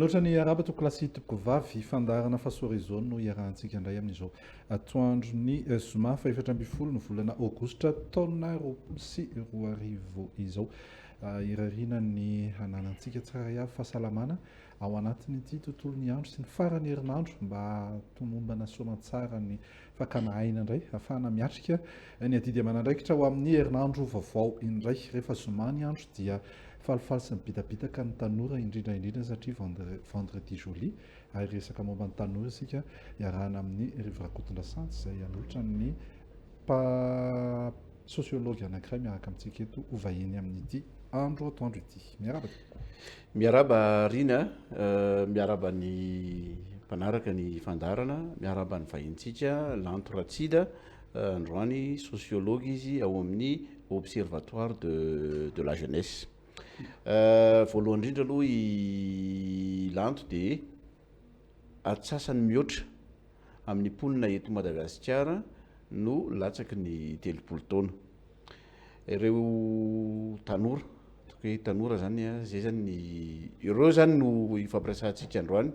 Aloatra ny araba to klasy topoko vavy fandarana fahasorizony no iarahantsika indray amin'izao atoandro ny zoma fa 7 no volana aogositra taona 2024 izao. Irariana ny hananantsika tsara avy fahasalamana ao anatin'ity tontolo ny andro sy ny farany herinandro mba tomombana soamantsara ny fakana aina indray ahafahana miatrika ny adidy amanandraikitra ho amin'ny herinandro vaovao indray rehefa zoma ny andro dia falifaly sy mibitabitaka ny tanora indrindra satria vendredi joli ary resaka momba ny tanora isika iarahana amin'ny Rivorakotondrasantsy izay anotra ny sosiology anankiray miaraka amintsika eto ho vahiny amin'ity andro atoandro ity. Miaraba Rina, miaraba ny mpanaraka ny fandarana, miaraba ny vahintsika Lanto Ratsida, androany sosiology izy ao amin'ny observatoire de la jeunesse. Voalohany indrindra aloha i Lanto dia atsasany mihoatra amin'ny mponina eto Madagasikara no latsaky ny 30 taona. Ireo tanora, tanora zany zay zany ireo zany no ifampiresahantsika androany.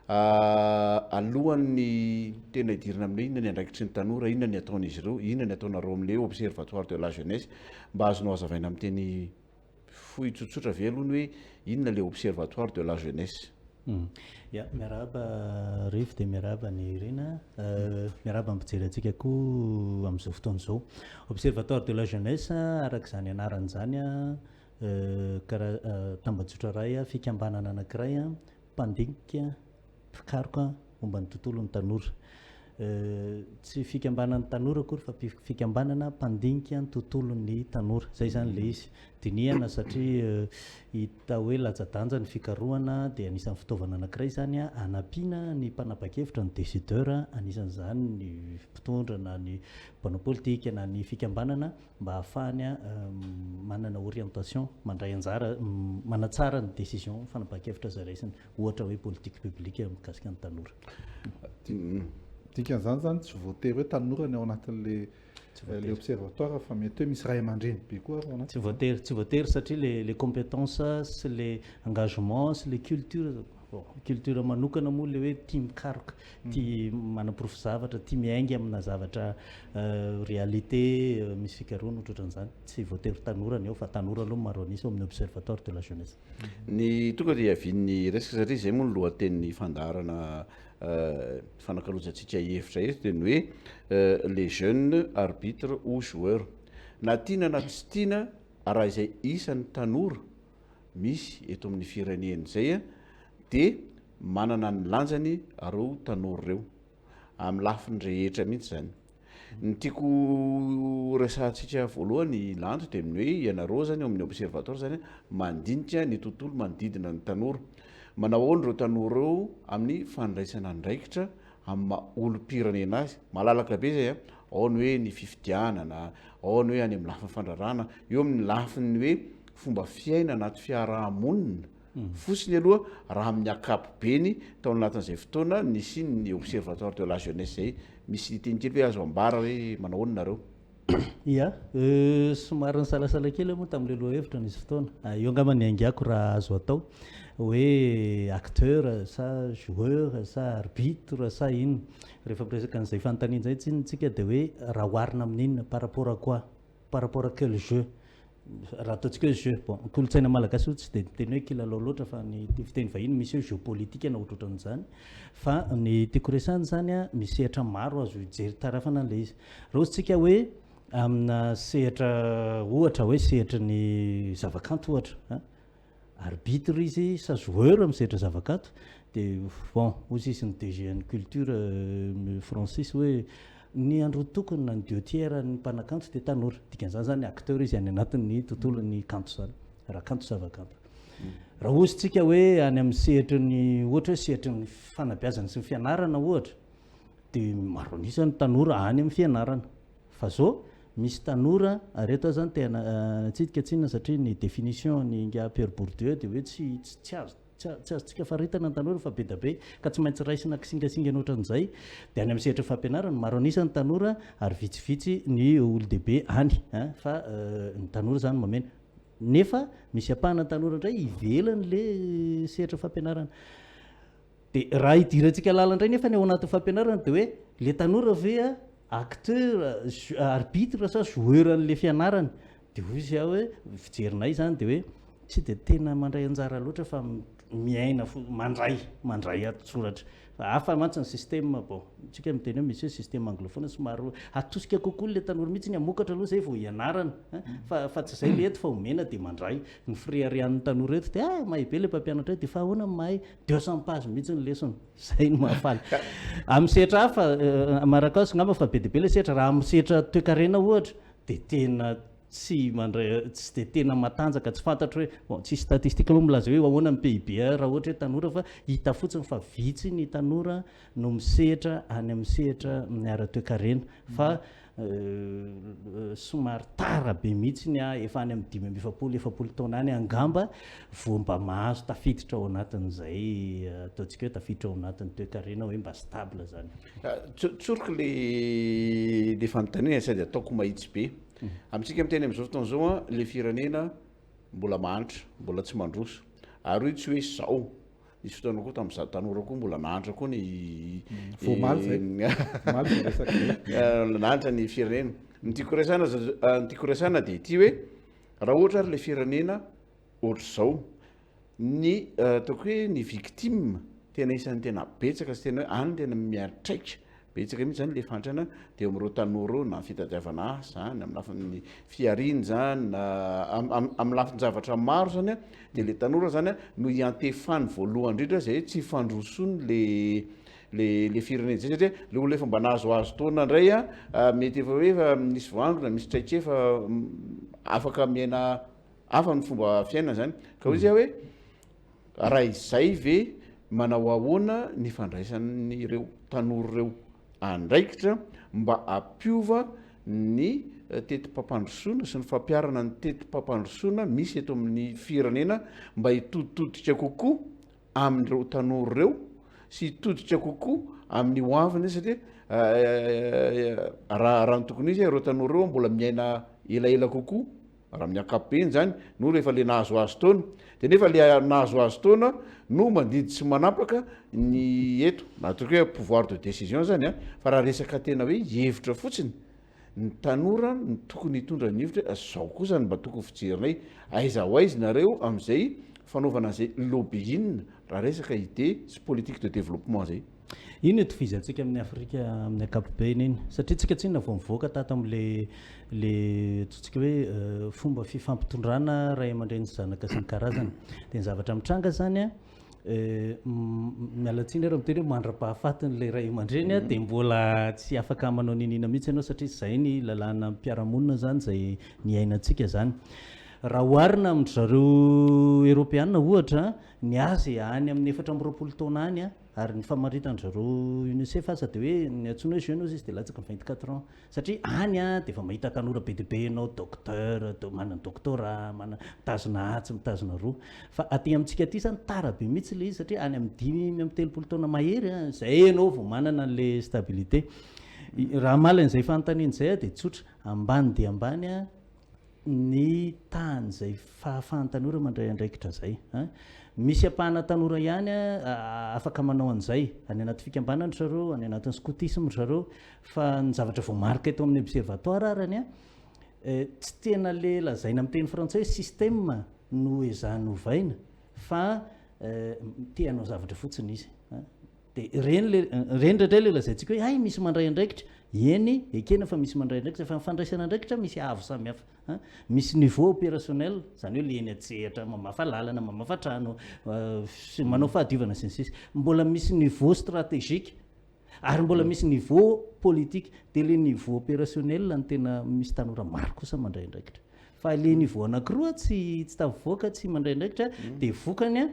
Alohan'ny tena idirina amin'ilay inona ny andraikitry ny tanora, inona ny ataon'izy ireo, inona ny ataonareo amin'ilay observatoire de la jeunesse, mba azonao hazavaina amin'ny teny fohy tsotsotra ve aloha ny hoe inona le observatoire de la jeunesse. Ya, miaraba Rivo dia miaraba ny Irina, miaraba ampijery antsika koa amin'izao fotoana izao. Observatoire de la jeunesse araka izany anarany izany tambajotra iray fikambanana anankiray mpandinika mpikaroka momba ny tontolon'ny tanora. Tsy fikambanana tanora akory fa fikambanana mpandinika ny tontolon'ny tanora, zay zany le izy. Dinihana satria hita hoe latsa-danja ny fikarohana dia anisan'ny fitaovana anankiray zany hanampiana ny mpanapa-kevitra ny décideur, anisan'izany ny mpitondra na ny mpanao politika na ny fikambanana mba ahafahany manana orientation mandray anjara manatsara ny décision fanapa-kevitra zaraisiny, ohatra hoe politique publique mikasika ny tanora. Dikan'izany zany tsy voatery hoe tanora ny ao anatin'le observatoire fa mety hoe misy ray aman-dreny be koa ao anaty. Tsy voatery satria les compétences sy les engagements sy les culture manokana moa le hoe tia mikaroka, tia manaporofo zavatra, tia miainga amina zavatra réalité misy fikarohana ohatran'izany. Tsy voatery tanora ny ao fa tanora aloha maro anisa amin'ny observatoire de la jeunesse. Ny tonga dia avian'ny resaka satria zay moa ny lohatenin'ny fandarana fanakalozantsika hevitra eto dia ny hoe les jeunes arbitres ou joueurs. Na tiana na tsy tiana raha izay isan'ny tanora misy eto amin'ny firenena izay dia manana ny lanjany areo tanora ireo amin'ny lafiny rehetra mihitsy zany. Ny tiako resahantsika voalohany Lanto dia ny hoe ianareo zany amin'ny observatoire zany mandinika ny tontolo manodidina ny tanora. Manao ahoana ireo tanora ireo amin'ny fandraisana andraikitra amin'ny maha-olom-pirenena azy, malalaka be zay ao ny hoe ny fifidianana, ao ny hoe any amin'ny lafiny fandrarana, eo amin'ny lafiny hoe fomba fiaina anaty fiarahamonina. Fotsiny aloha raha amin'ny ankapobeny tao anatin'izay fotoana nisy ny observatoire de la jeunesse zay, misy tenikely hoe azo ambara hoe manao ahoana nareo. Ya, somary ny salasala kely moa tamin'ilay lohahevitra nisy fotoana. Io angamba ny aingako raha azo atao hoe acteur sa joueur sa arbitre sa inona. Rehefa miresaka an'izay fanontaniana zay tsika dia hoe raha oharina amin'inona par rapport à quoi, par rapport à quel jeu. Raha ataontsika hoe jeu, bon, kolotsaina malagasy tsy dia teny hoe kilalao loatra fa ny fiteny vahiny misy hoe jeu politique na ohatrohatran'izany, fa ny tiako resahana zany misy sehatra maro azo hijery tarafana an'ilay izy. Raha ohatsika hoe amina sehatra ohatra hoe sehatra ny zavakanto ohatra, arbitre izy sa joueur amin'ny sehatra zavakanto dia bon ozy izy ny DG ny culture Francis hoe ny andro tokony na ny 2/3 ny mpanakanto dia tanora. Dikan'izany zany acteur izy any anatin'ny tontolon'ny kanto zany, raha kanto zavakanto. Raha ohatsika hoe any amin'ny sehatra ny ohatra hoe sehatra ny fanabeazana sy ny fianarana ohatra dia maro anisan'ny tanora any amin'ny fianarana. Fa zao misy tanora areto zany tena tsika tsinona satria ny définition ny nga Pierre Bourdieu dia hoe tsy azotsika faritana ny tanora fa be da be ka tsy maintsy raisina kisingasingana ohatran'izay dia any amin'ny sehatra fampianarana maro anisan'ny tanora ary vitsivitsy ny olon-dehibe any fa ny tanora zany mamena nefa misy apahana tanora indray ivelany le sehatra fampianarana. De raha idirantsika lala indray nefa ny ao anatin'ny fampianarana de hoe le tanora ve acteur arbitre sa joueur an'le fianarana, de ozy aho hoe fijerinay zany de hoe tsy de tena mandray anjara loatra fa miaina mandray atsoratra fa hafa mantsy ny système. Bon tsika miteny hoe misy hoe système anglophone somary atosika kokoa le tanora mihitsy ny amokatra aloha zay vao ianarana fa tsy zay le eto fa omena de mandray ny friarian'ny tanora eto de mahay be le mpampianatra de fa ahoana mahay 200 page mihitsy ny lesson zay no mahafaly. Amin'ny sehatra hafa marakaso ngamba fa be de be le sehatra raha amin'ny sehatra toe-karena ohatra de tena tsy mandray tsy de tena matanjaka tsy fantatro hoe bon tsy statistika moa milaza hoe ahoana amin'ny PIB raha ohatra hoe tanora fa hita fotsiny fa vitsy ny tanora no misehatra any amin'ny sehatra miara-toe-karena fa somary tara be mihitsy ny efa any amin'ny 5 taona any angamba vao mba mahazo tafiditra ao anatin'izay ataontsika hoe tafiditra ao anatin'ny toe-karena hoe mba stable zany. Tsoriko le fanontaniana sady ataoko mahitsy be amintsika miteny amin'izao fotoana zao le firenena mbola mahantra mbola tsy mandroso ary hoe tsy hoe zao nisy fotoana koa tamin'izao tanora koa mbola nahantra koa ny nahantra ny firenena. Ny tiako resana de ity hoe raha ohatra ary le firenena ohatra zao ny ataoko hoe ny victime tena isan'ny tena betsaka sy tena hoe any tena miatraika betsaka mihitsy zany le fantrana de amin'ireo tanora na fitadiavana asa zany amin'ny lafin'ny fiariny zany na amin'ny lafin'ny zavatra maro zany de le tanora zany no iantefany voalohany indrindra zay tsy fandrosony le firenena zay satria le olona efa mba nahazoazo taona indray mety efa hoe efa misy voangona misy traikefa afaka miaina hafa ny fomba fiainana zany ka hoy zay hoe raha izay ve manao ahoana ny fandraisan'ireo tanora ireo andraikitra mba ampiova ny teti-pampandrosoana sy ny fampiarana ny teti-pampandrosoana misy eto amin'ny firenena mba hitoditoditra kokoa amin'ireo tanora ireo sy hitoditra kokoa amin'ny hoaviny satria raha ny tokony izy ireo tanora ireo mbola miaina elaela kokoa raha amin'ny ankapobeny zany no rehefa le nahazoazo taona de nefa le nahazoazo taona no mandidy sy manapaka ny eto natoka hoe pouvoir de décision zany fa raha resaka tena hoe hevitra fotsiny ny tanora ny tokony hitondra ny hevitra zao kosa ny mba tokony fijerinay aiza ho aizy nareo amin'izay fanaovana zay lobbying raha resaka idée sy politique de développement zay. Iny tovizantsika amin'ny Afrika amin'ny ankapobeny iny satria tsika tsinona vao mivoaka tato amin'le tsika hoe fomba fifampitondrana ray aman-dreny sy zanaka sy ny karazany de ny zavatra mitranga zany mialatsiny raha miteny hoe mandra-pahafatiny le ray aman-dreny de mbola tsy afaka manao ninina mihitsy ianao satria zay ny lalàna mpiaramonina zany zay ny ainantsika zany. Raha oharina amin'ny zareo Europeana ohatra ny azy any amin'ny 420 taona any ary ny famaritany zareo UNICEF asa de hoe ny antsoina hoe jeune izy de latsaka 24 ans satria any de efa mahita tanora be de be anao docteur manana doctorat mana mitazona atsy mitazona roa fa aty amintsika aty zany tara be mihitsy le izy satria any amin'ny 5 taona mahery zay anao vao manana an'le stabilité. Raha malan'izay fanontaniana zay de tsotra ambany de ambany ny tany zay fahafahan'ny tanora mandray andraikitra zay misy apahana tanora ihany afaka manao an'izay any anaty fikambanana zareo any anatin'ny scoutisme zareo fa ny zavatra vao marika eto amin'ny observatoire arany tsy tena le lazaina amin'ny teny frantsay système no ezahany ovaina fa tianao zavatra fotsiny izy de reny indray le lazaintsika hoe misy mandray andraikitra eny ekena fa misy mandray andraikitra fa fandraisana andraikitra misy avo samihafa misy niveau opérationnel zany hoe le eny atsehatra mamafa lalana mamafa trano manao fahadiovana sy ny sisa mbola misy niveau stratégique ary mbola misy niveau politique de le niveau opérationnel ny tena misy tanora maro kosa mandray andraikitra fa le niveau anankiroa tsy tavoaka tsy mandray andraikitra de vokany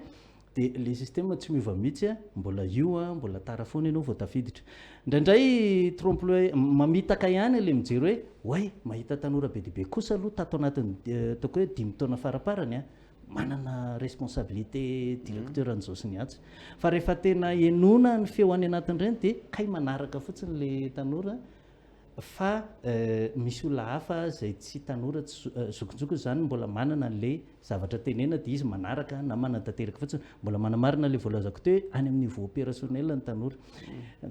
de le système tsy miova mihitsy mbola io mbola tara foana ianao vao tafiditra indraindray trompe-l'œil mamitaka ihany le mijery hoe mahita tanora be dibe kosa aloha tato anatin'ny ataoko hoe 10 taona faraparany manana responsabilité directeur an'izao sy ny atsy fa rehefa tena enona ny feo any anatin'ireny de kay manaraka fotsiny le tanora fa misy olona hafa zay tsy tanora tsy zokonjoko zany mbola manana le zavatra tenena de izy manaraka na manantanteraka fotsiny mbola manamarina le voalazako teo hoe any amin'ny niveau opérationnel ny tanora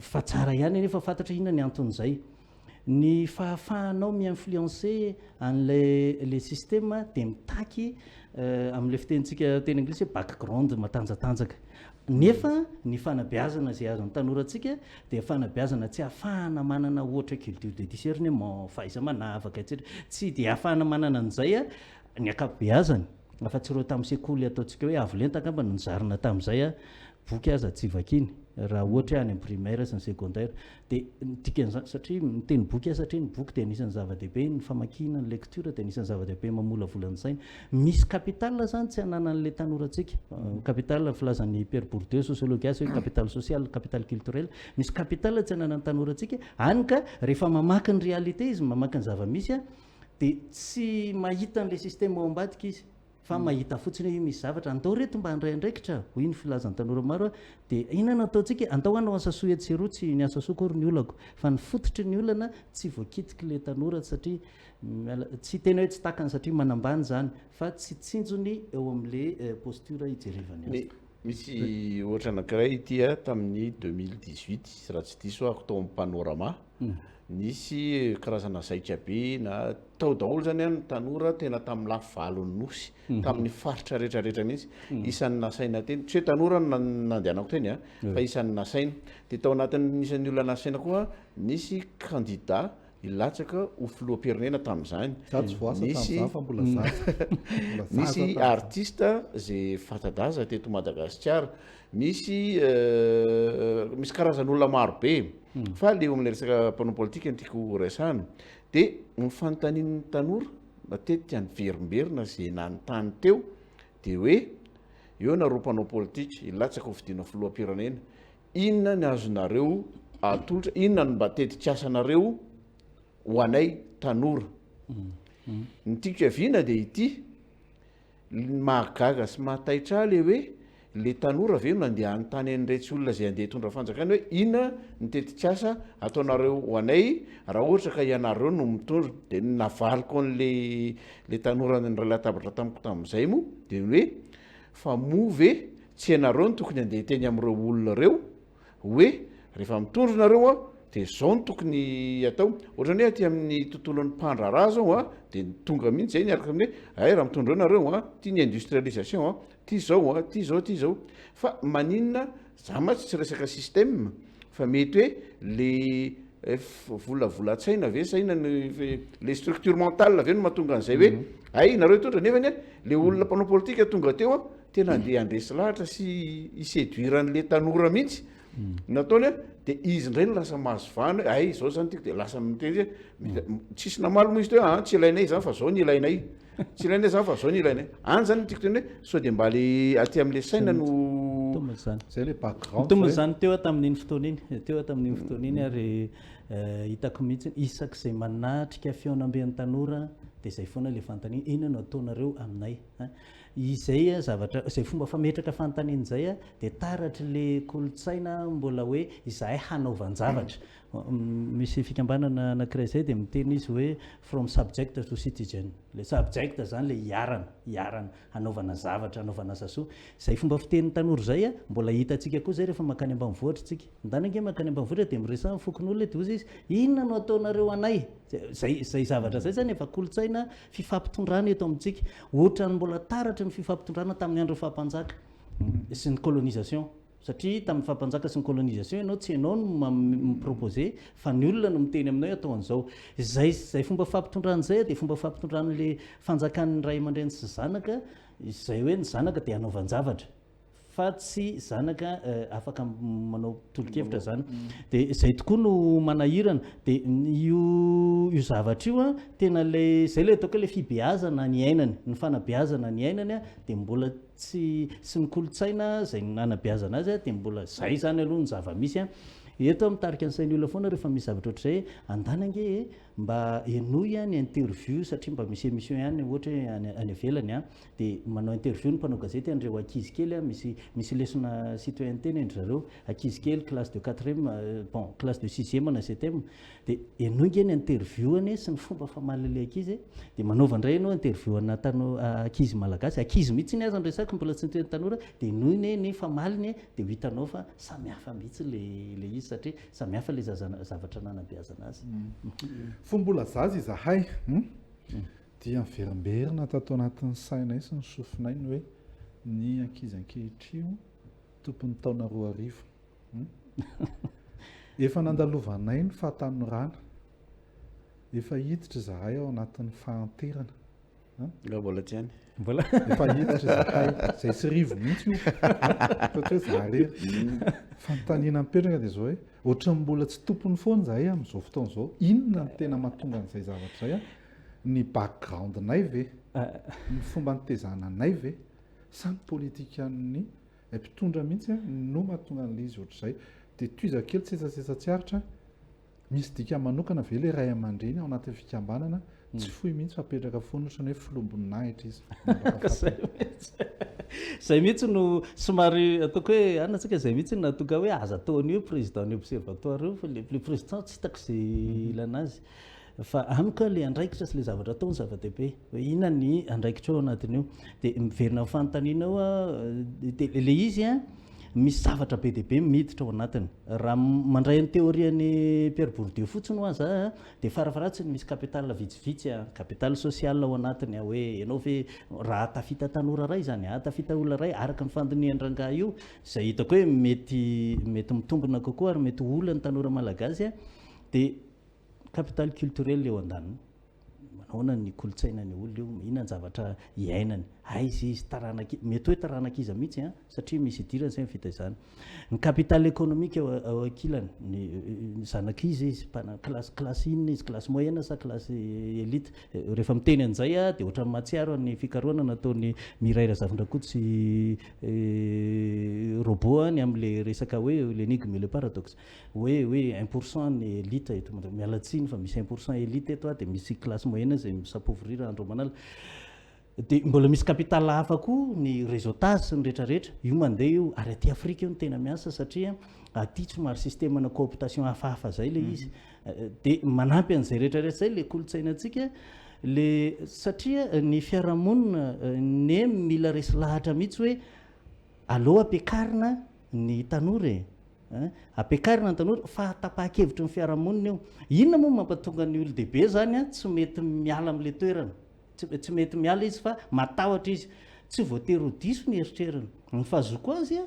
fa tsara ihany nefa fantatra inona ny anton'izay ny fahafahanao mi-influencer an'le système de mitaky amin'le fitentsika teny anglisy hoe background matanjatanjaka nefa ny fanabeazana zay azon'ny tanoratsika dia fanabeazana tsy ahafahana manana ohatra culture de discernement fahaiza manavaka etc tsy dia ahafahana manana an'izay ny akabeazany afa tsy ireo tamin'ny sekoly ataontsika hoe avo lenta angamba no nizarina tamin'izay boky aza tsy vakiny raha ohatra any amin'ny primaire sy ny secondaire dia dikan'izany satria miteny boky satria ny boky dia anisan'ny zava-dehibe ny famakina ny lecture dia anisan'ny zava-dehibe mamolavolany saina misy capital zany tsy hananan'le tanoratsika capital filazan'ny Pierre Bourdieu sociologie hoe capital social capital culturel misy capital tsy hananan'ny tanoratsika hany ka rehefa mamaky ny réalité izy mamaky ny zava-misy dia tsy mahita n'le système ao ambadika izy fa mahita fotsiny hoe misy zavatra andao reto mba andraindraikitra hoy ny filazan'ny tanora maro dia inona ataontsika andao hanao asasoa etseroa tsy ny asasoa kory ny olako fa ny fototry ny olana tsy voakitiky le tanora satria tsy tena hoe tsy takany satria manambany zany fa tsy tsinjony eo amin'le posture hijerevany misy ohatra anankiray itya tamin'ny 2018 raha tsy diso ako tao amin'ny panorama nisy karazana zaitra be na tao daholo zany any tanora tena tamin'ny lavalony nosy tamin'ny faritra rehetrarehetra mihitsy isan'ny nasaina teny tsy hoe tanora nandehanako teny fa isan'ny nasaina dia tao anatin'ny isan'ny olona nasaina koa nisy candidat ilatsaka ho filoam-pirenena tamin'izany nisy artiste zay fantadaza teto Madagasikara misy karazan'olona maro be fa le amin'ny resaka mpanao politika ny tiako resahana dia ny fanontanian'ny tanora matetika ny verimberina zay nanontany teo dia hoe eo nareo mpanao politika ilatsaka ho vidiana filoam-pirenena inona ny azonareo atolotra inona ny mba tetik'asanareo ho anay tanora ny tiako aviana dia ity mahagaga sy mahataitra le hoe le tanora ve no nandeha anytany an'iretsy olona zay andeha hitondra fanjakana hoe inona ny tetik'asa ataonareo ho anay raha ohatra ka ianareo no mitondra dia navaliko an'le tanora nyray latabatra tamiko tamin'izay moa dia hoe fa moa ve tsy ianareo no tokony andeha teny amin'ireo olona reo hoe rehefa mitondra nareo dia zao no tokony atao ohatrany hoe aty amin'ny tontolon'ny mpandraraha zao dia tonga mihitsy zay niaraka amin'ny hoe ay raha mitondra nareo tia ny industrialisation tia zao tia zao tia zao fa maninona za matsy tsy resaka système fa mety hoe le volavolatsiaina ve saina le structure mentale ve no mahatonga an'izay hoe ay nareo hitondra nefany le olona mpanao politika tonga teo tena andeha andresy lahatra sy iséduiran'le tanora mihitsy nataony dia izy indray no lasa mahazovana ay zao zany tiako dia lasa miteny tsisy namalo moa izy teo tsy ilainay zany fa zao ny ilainay tsy ilainay zany fa zao ny ilainay any zany tiako teny hoe sao dia mba le aty amin'le saina no zay le background tomony zany teo tamin'iny fotoana iny ary hitako mihitsy isak'izay manatrika fionamben'ny tanora dia zay foana le fantaniana inona no ataonareo aminay izay zavatra zay fomba fametraka fanontaniana izay dia taratry le kolotsaina mbola hoe izahay hanaovanjavatra misy fikambanana anankiray zay dia miteny izy hoe from subject to citizen le subject zany le iarana hanaovana zavatra hanaovana asasoa zay fomba fitenin'ny tanora zay mbola hitantsika koa zay rehefa makany ambanivohitra tsika ndanange makany ambanivohitra dia miresaha fokon'olona dia ozy izy inona no ataonareo anay zay zavatra zay zany efa kolotsaina fifampitondrana eto amintsika ohatrany mbola taratra ny fifampitondrana tamin'ny andro fampanjaka sy ny colonisation satria tamin'ny fampanjaka sy ny colonisation ianao tsy ianao no miproposé fa ny olona no miteny aminao atao an'izao zay fomba fampitondrana zay dia fomba fampitondrana le fanjakan'ny ray aman-dreny sy zanaka zay hoe ny zanaka dia hanaovanjavatra fa tsy zanaka afaka manao tolo-kevitra zany dia zay tokoa no manahirana dia io zavatra io tena le zay le ataoko le fibeazana ny ainany ny fanabeazana ny ainany dia mbola tsy sy ny kolotsaina zay nanabeazana azy dia mbola zay zany aloha ny zava-misy eto mitarika an'sainy olona foana rehefa misy zavatra ohatr'izay andanange mba enoy a ny interview satria mba misy émission ihany ohatra hoe any avelany a dia manao interview ny mpanao gazety andreo ankizy kely a misy lesona citoyenneté ny endry zareo ankizy kely classe de 4e bon classe de 6e na 7e dia enoy nge ny interviewany sy ny fomba famaly le ankizy dia manaova indray ianao interview ana ankizy malagasy ankizy mihitsy ny aza nresaka mbola tsy niteny tanora dia enoy ny famaliny dia ho hitanao fa samihafa mihitsy le izy satria samihafa le zavatra nanabeazana azy fo mbola zaza izahay dia miverimberina tato anatin'ny sainay sy ny sofinay ny hoe ny ankizy ankehitrio tompony taona 2 efa nandalovanay ny fahatanorana efa hiditra izahay ao anatin'ny fahanterana nga mbola tsy any mbola efa hiditra izahay zay sy rivo mihitsy io satria hoe zaharery fanontaniana mipetraka dia zao hoe ohatrany mbola tsy tompony foana zahay amin'izao fotoana izao inona ny tena mahatonga n'izay zavatra zay ny backgroundnay ve ny fomba nitezananay ve samy politikan'ny mpitondra mihitsy no mahatonga an'le izy ohatr'izay dia toizakely tsetsasetsatsiaritra misy dika manokana ve le ray aman-dreny ao anatin'ny fikambanana tsy fohy mihitsy fapetraka foana ohatrany hoe filombonahitra izy zay mihitsy no somary ataoko hoe anatsika zay mihitsy natonga hoe aza ataon'io président ny observatoire io fa le président tsy hitako izay ilana azy fa amiko le andraikitra sy le zavatra atao ny zava-dehibe hoe inona ny andraikitra ao anatin'io dia miverina ny fanontaniana ao dia le izy a misy zavatra be dehibe miditra ao anatiny raha mandray ny théorian'ny Pierre Bourdieu fotsiny ho aza dia farafaratsiny misy capital vitsivitsy capital social ao anatiny hoe ianao ve raha tafita tanora ray zany tafita olona ray araka ny fandinian-drangah io izay hitako hoe mety mitombina kokoa ary mety olona ny tanora malagasy dia capital culturel eo an-daniny manaona ny kolotsainany olona io inona ny zavatra iainany aizy izy mety hoe taranankiza mihitsy satria misy idirany zay mifita izany ny capital économique ao ankilany ny zanak'izy izy classe inona izy classe moyenne sa classe élite rehefa miteny an'izay dia ohatrany mahatsiaro ny fikaroana nataony Mireille Zavindrakotsy robot ny amin'le resaka hoe l'énigme et le paradoxe hoe 1% ny élite eto mialatsiny fa misy 1% élite eto dia misy classe moyenne zay misapauvrir andro manala dia mbola misy capital hafa koa ny réseautage sy ny rehetrarehetra io mandeha io ary aty Afrika io no tena miasa satria aty somary système na cooptation hafahafa zay le izy dia manampy an'izay rehetrarehetra zay le kolotsainantsika le satria ny fiarahamonina ne mila resy lahatra mihitsy hoe aleo ampiakarina ny tanora ampiakarina ny tanora fahatapahakevitra ny fiarahamonina io inona moa mampatonga ny olo-dehibe zany tsy mety miala amin'le toerana tsy mety miala izy fa matahotra izy tsy voatery ho diso ny eritrerina ny fahazoko azy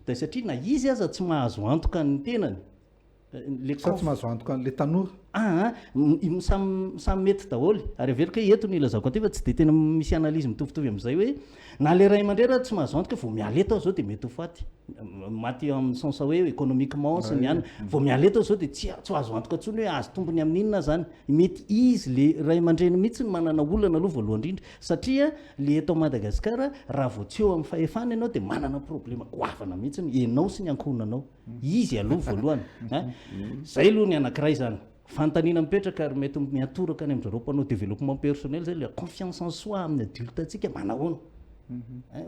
dia satria na izy aza tsy mahazo antoka ny tenany sa tsy mahazo antoka n'le tanora samy mety daholo ary averika hoe eto ny ilazako aty fa tsy dia tena misy analyse mitovitovy amin'izay hoe na le ray aman-dreny raha tsy mahazo antoka vao miala eto aho zao dia mety ho faty maty amin'ny sens hoe économiquement sy ny any vao miala eto zao dia tsy azo antoka ntsony hoe azo tombony amin'inona zany mety izy le ray aman-dreny mihitsy ny manana olana aloha voalohany indrindra satria le eto Madagasikara raha vao tsy eo amin'ny fahefana ianao dia manana problema goavana mihitsy ianao sy ny ankohonanao izy aloha voalohany zay aloha ny anankiray zany fanontaniana mipetraka ary mety miatoraka any amin'izareo mpanao développement personnel zay le confiance en soi amin'ny adulte antsika manahoana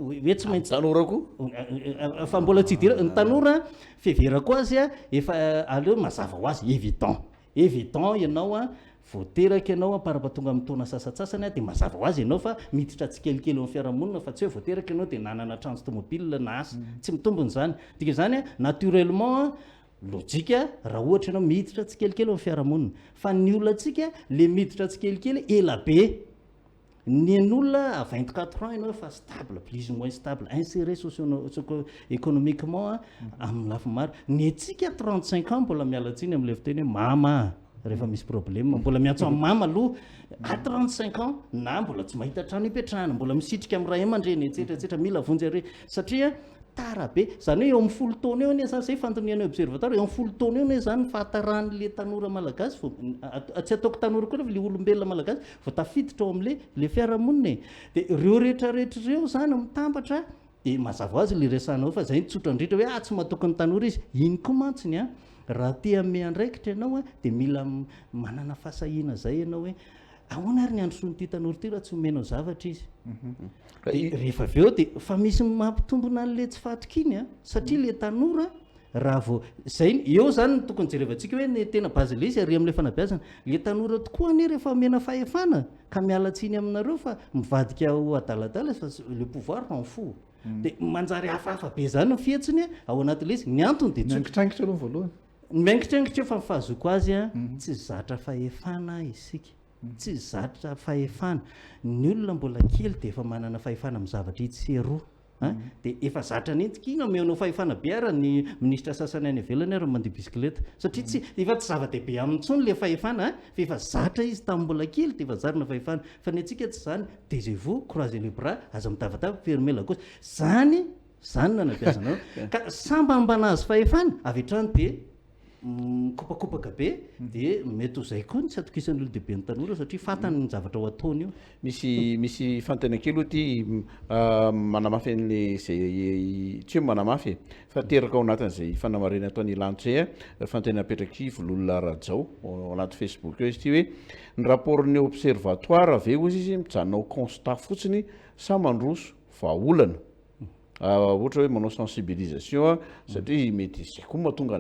hoe tsy maintsy tanora koa fa mbola tsy idira ny tanora fiheverako azy efa aleo mazava ho azy évident ianao voateraka ianao parapatonga amin'ny taona sasatsasany dia mazava ho azy ianao fa miditra tsikelikely amin'ny fiarahamonina fa tsy hoe voateraka ianao dia nanana trans tomobile na asa tsy mitombony zany dika zany naturellement lojika raha ohatra ianao miditra tsikelikely amin'ny fiarahamonina fa ny olona antsika le miditra tsikelikely ela be ny an'olona à 24 ans ianao fa stable plus ou moins stable inséré socio-économiquement amin'ny lafimaro ny antsika 35 ans mbola mialatsiny amin'ilay fiteny hoe mama rehefa misy problème mbola miantso amin'ny mama aloha à 35 ans na mbola tsy mahita trano hipetrahana mbola misitrika amin'ny ray aman-dreny etsetratsetra mila vonjy are satria tara be zany hoe eo amin'ny 10 taona eo zany zay fantoniana observatoire eo amin'ny 10 taona eo zany fahataran'le tanora malagasy tsy ataoko tanora koa le olombelona malagasy vao tafiditra ao amin'le fiarahamonina dia ireo rehetrarehetra ireo zany mitambatra mazava azy le resanao fa zay tsotra indrindra hoe tsy mahatokony tanora izy iny koa mantsiny a raha tia me andraikitra ianao a dia mila manana fahasahiana zay ianao hoe ahoana ary ny androsonyity tanora ty raha tsy omenao zavatra izy dia rehefa avy eo dia fa misy mampitombona an'le tsy fatoka iny a satria le tanora raha vao zay eo zany no tokony jerevantsika hoe ny tena bazy le izy ary amin'ilay fanabeazana le tanora tokoa anie rehefa mena fahefana ka miala tsiny aminareo fa mivadika ho adaladala fa le pouvoir en fou dia manjary hafahafa be zany ny fihetsiny ao anatin'le izy ny antony dia miangitraingitra aloha voalohany miangitraingitra eo fa mifahazoko azy a tsy zatra fahefana isika tsy zatra fahefana ny olona mbola kely dia efa manana fahefana amin'ny zavatra itseroa dia efa zatra nentika iny ameonao fahefana be ara ny ministra sasany any ivelany ary mandeha bisikileta satria tsy efa tsy zava-dehibe amin'ntsony le fahefana fa efa zatra izy tamin'ny mbola kely dia efa zarina fahefana fa ny antsika tsy zany taisez-vous croisez les bras aza mitavatava fermer la gauche zany nanabeazanao ka samba ambana azy fahefana avy hatrany dia kopakopaka be dia mety ho zay koa tsy atokisan'ny olo-dehibe ny tanora satria fantany ny zavatra ho ataony io misy fantana kely oa ty manamafy an'le zay tsy hoe manamafy fa teraka ao anatin'izay fanamarena ataony lanto zay a fantana apetraky vololona rajao ao anaty Facebook eo izy ty hoe ny rapportny observatoire ave ozy izy mijanonao constat fotsiny sa mandroso vaolana ohatra hoe manao sensibilisation satria mety zay koa mahatonga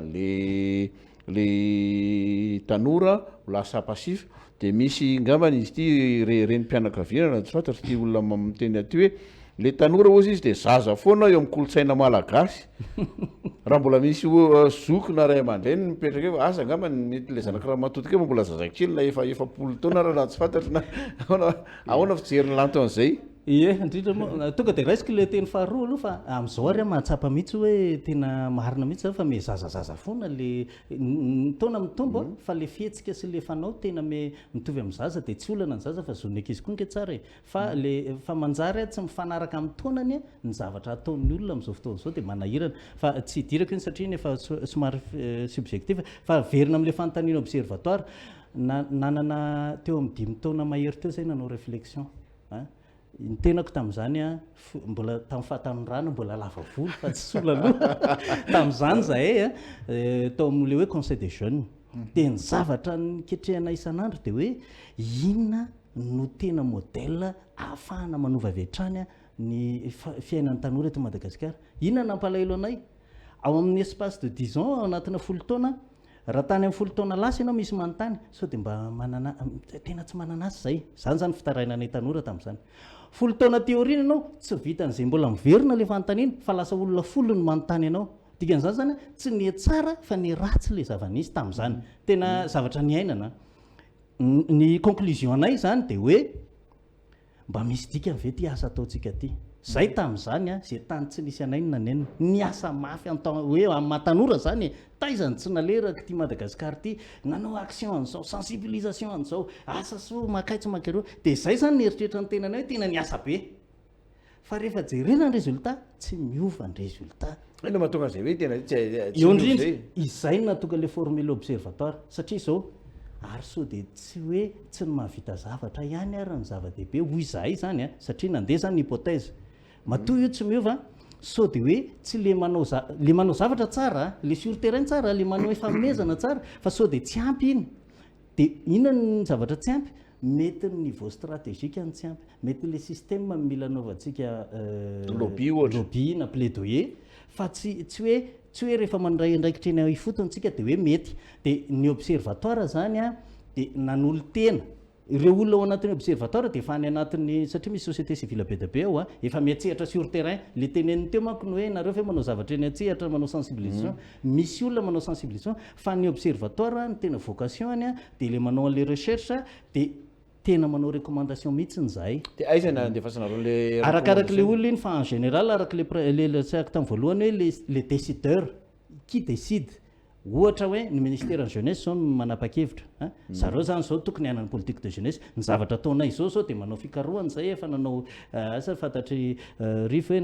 le tanora ho lasa passif dia misy ngambany izy ty reny mpianakaviana tsy fantatry ty olona miteny aty hoe le tanora ozy izy dia zaza foana eo amin'ny kolotsaina malagasy raha mbola misy zoky na ray aman-dreny mipetraka eo asa ngambany mety le zanakaraha matotika eo mbola zazakely na efapolo taona raha tsy fantatry na ahoana fijeriny lanto an'izay indrindra moa tonga dia raisiko le teny faharoa aloha fa amin'izao ary mahatsapa mihitsy hoe tena marina mihitsy zany fa me zazazaza foana le taona mitombo fa le fihetsika sy le fanao tena me mitovy amin'ny zaza dia tsy olana ny zaza fa zon'ny ankizy koa nke tsara fa manjary tsy mifanaraka amin'ny taonany ny zavatra ataon'ny olona amin'izao fotoana izao dia manahirana fa tsy hidirako iny satria nefa somary subjectif fa verina amin'le fanontaniana observatoire nanana teo amin'ny 5 taona mahery teo zay nanao réflexion ny tenako tamin'izany a mbola tamin'ny fahatamin'ny rano mbola lava volo fa tsy sola aloha tamin'izany zahay tao amin'le hoe conseil des jeunes dia ny zavatra niketrehana isan'andro dia hoe inona no tena modèle ahafahana manova avy hatrany ny fiainan'ny tanora eto Madagasikara inona nampalahelo anay ao amin'ny espace de 10 ans ao anatina 10 taona raha tany amin'ny 10 taona lasa ianao misy manontany sao dia mba manana tena tsy manana azy zany fitarainanay tanora tamin'izany 10 taona teoriana ianao tsy vitan'izay mbola miverina le fanontaniana fa lasa olona 10 no manontany ianao dikan'izany zany tsy ny tsara fa ny ratsy le zava-nisy tamin'izany tena zavatra ny ainana ny conclusion anay zany dia hoe mba misy dika ve ty asa ataontsika ty zay tamin'izany zay tany tsy nisy anay nanenina ny asa mafy hoe matanora zany taizany tsy naleraka ty Madagasikara ty nanao action an'izao sensibilisation an'izao asa so makaitsy makareo dia zay zany nieritreritra ny tenanay tena ny asa be fa rehefa jerena ny résultat tsy miova ny résultat ina mahatonga zay hoe tena eo indrindra izay natonga le formule observatoire satria izao ary so dia tsy hoe tsy ny mahavita zavatra ihany ary ny zava-dehibe hoy zahay zany satria nandeha zany ny hypothèse matoa io tsy miova so dia hoe tsy le manao zavatra tsara le sur terrain tsara le manao efanomezana tsara fa so dia tsy ampy iny dia inona ny zavatra tsy ampy mety ny niveau stratégique ny tsy ampy mety le système mila anaovantsika lobby na plaidoyer fa tsy hoe rehefa mandray andraikitra eny ifotonytsika dia hoe mety dia ny observatoire zany dia nanolo tena ireo olona ao anatin'ny observatoire dia efa any anatin'ny satria misy société civile be dabe ao efa miatsehatra sur terrain le teneniny teo manko ny hoe nareo fa manao zavatra eny atsehatra manao sensibilisation misy olona manao sensibilisation fa ny observatoire ny tena vocation any dia le manao an'le recherche dia tena manao recommandation mihitsy ny zahay dia aizana andefasanareo le arakaraka le olona iny fa en général araka le tsahako tamin'ny voalohany hoe les décideurs qui décide ohatra hoe ny ministère ny jeunesse zao manapa-kevitra zareo zany zao tokony hanany politique de jeunesse ny zavatra ataonay izao zao dia manao fikarohany zay efa nanao asa fantatry rifa hoe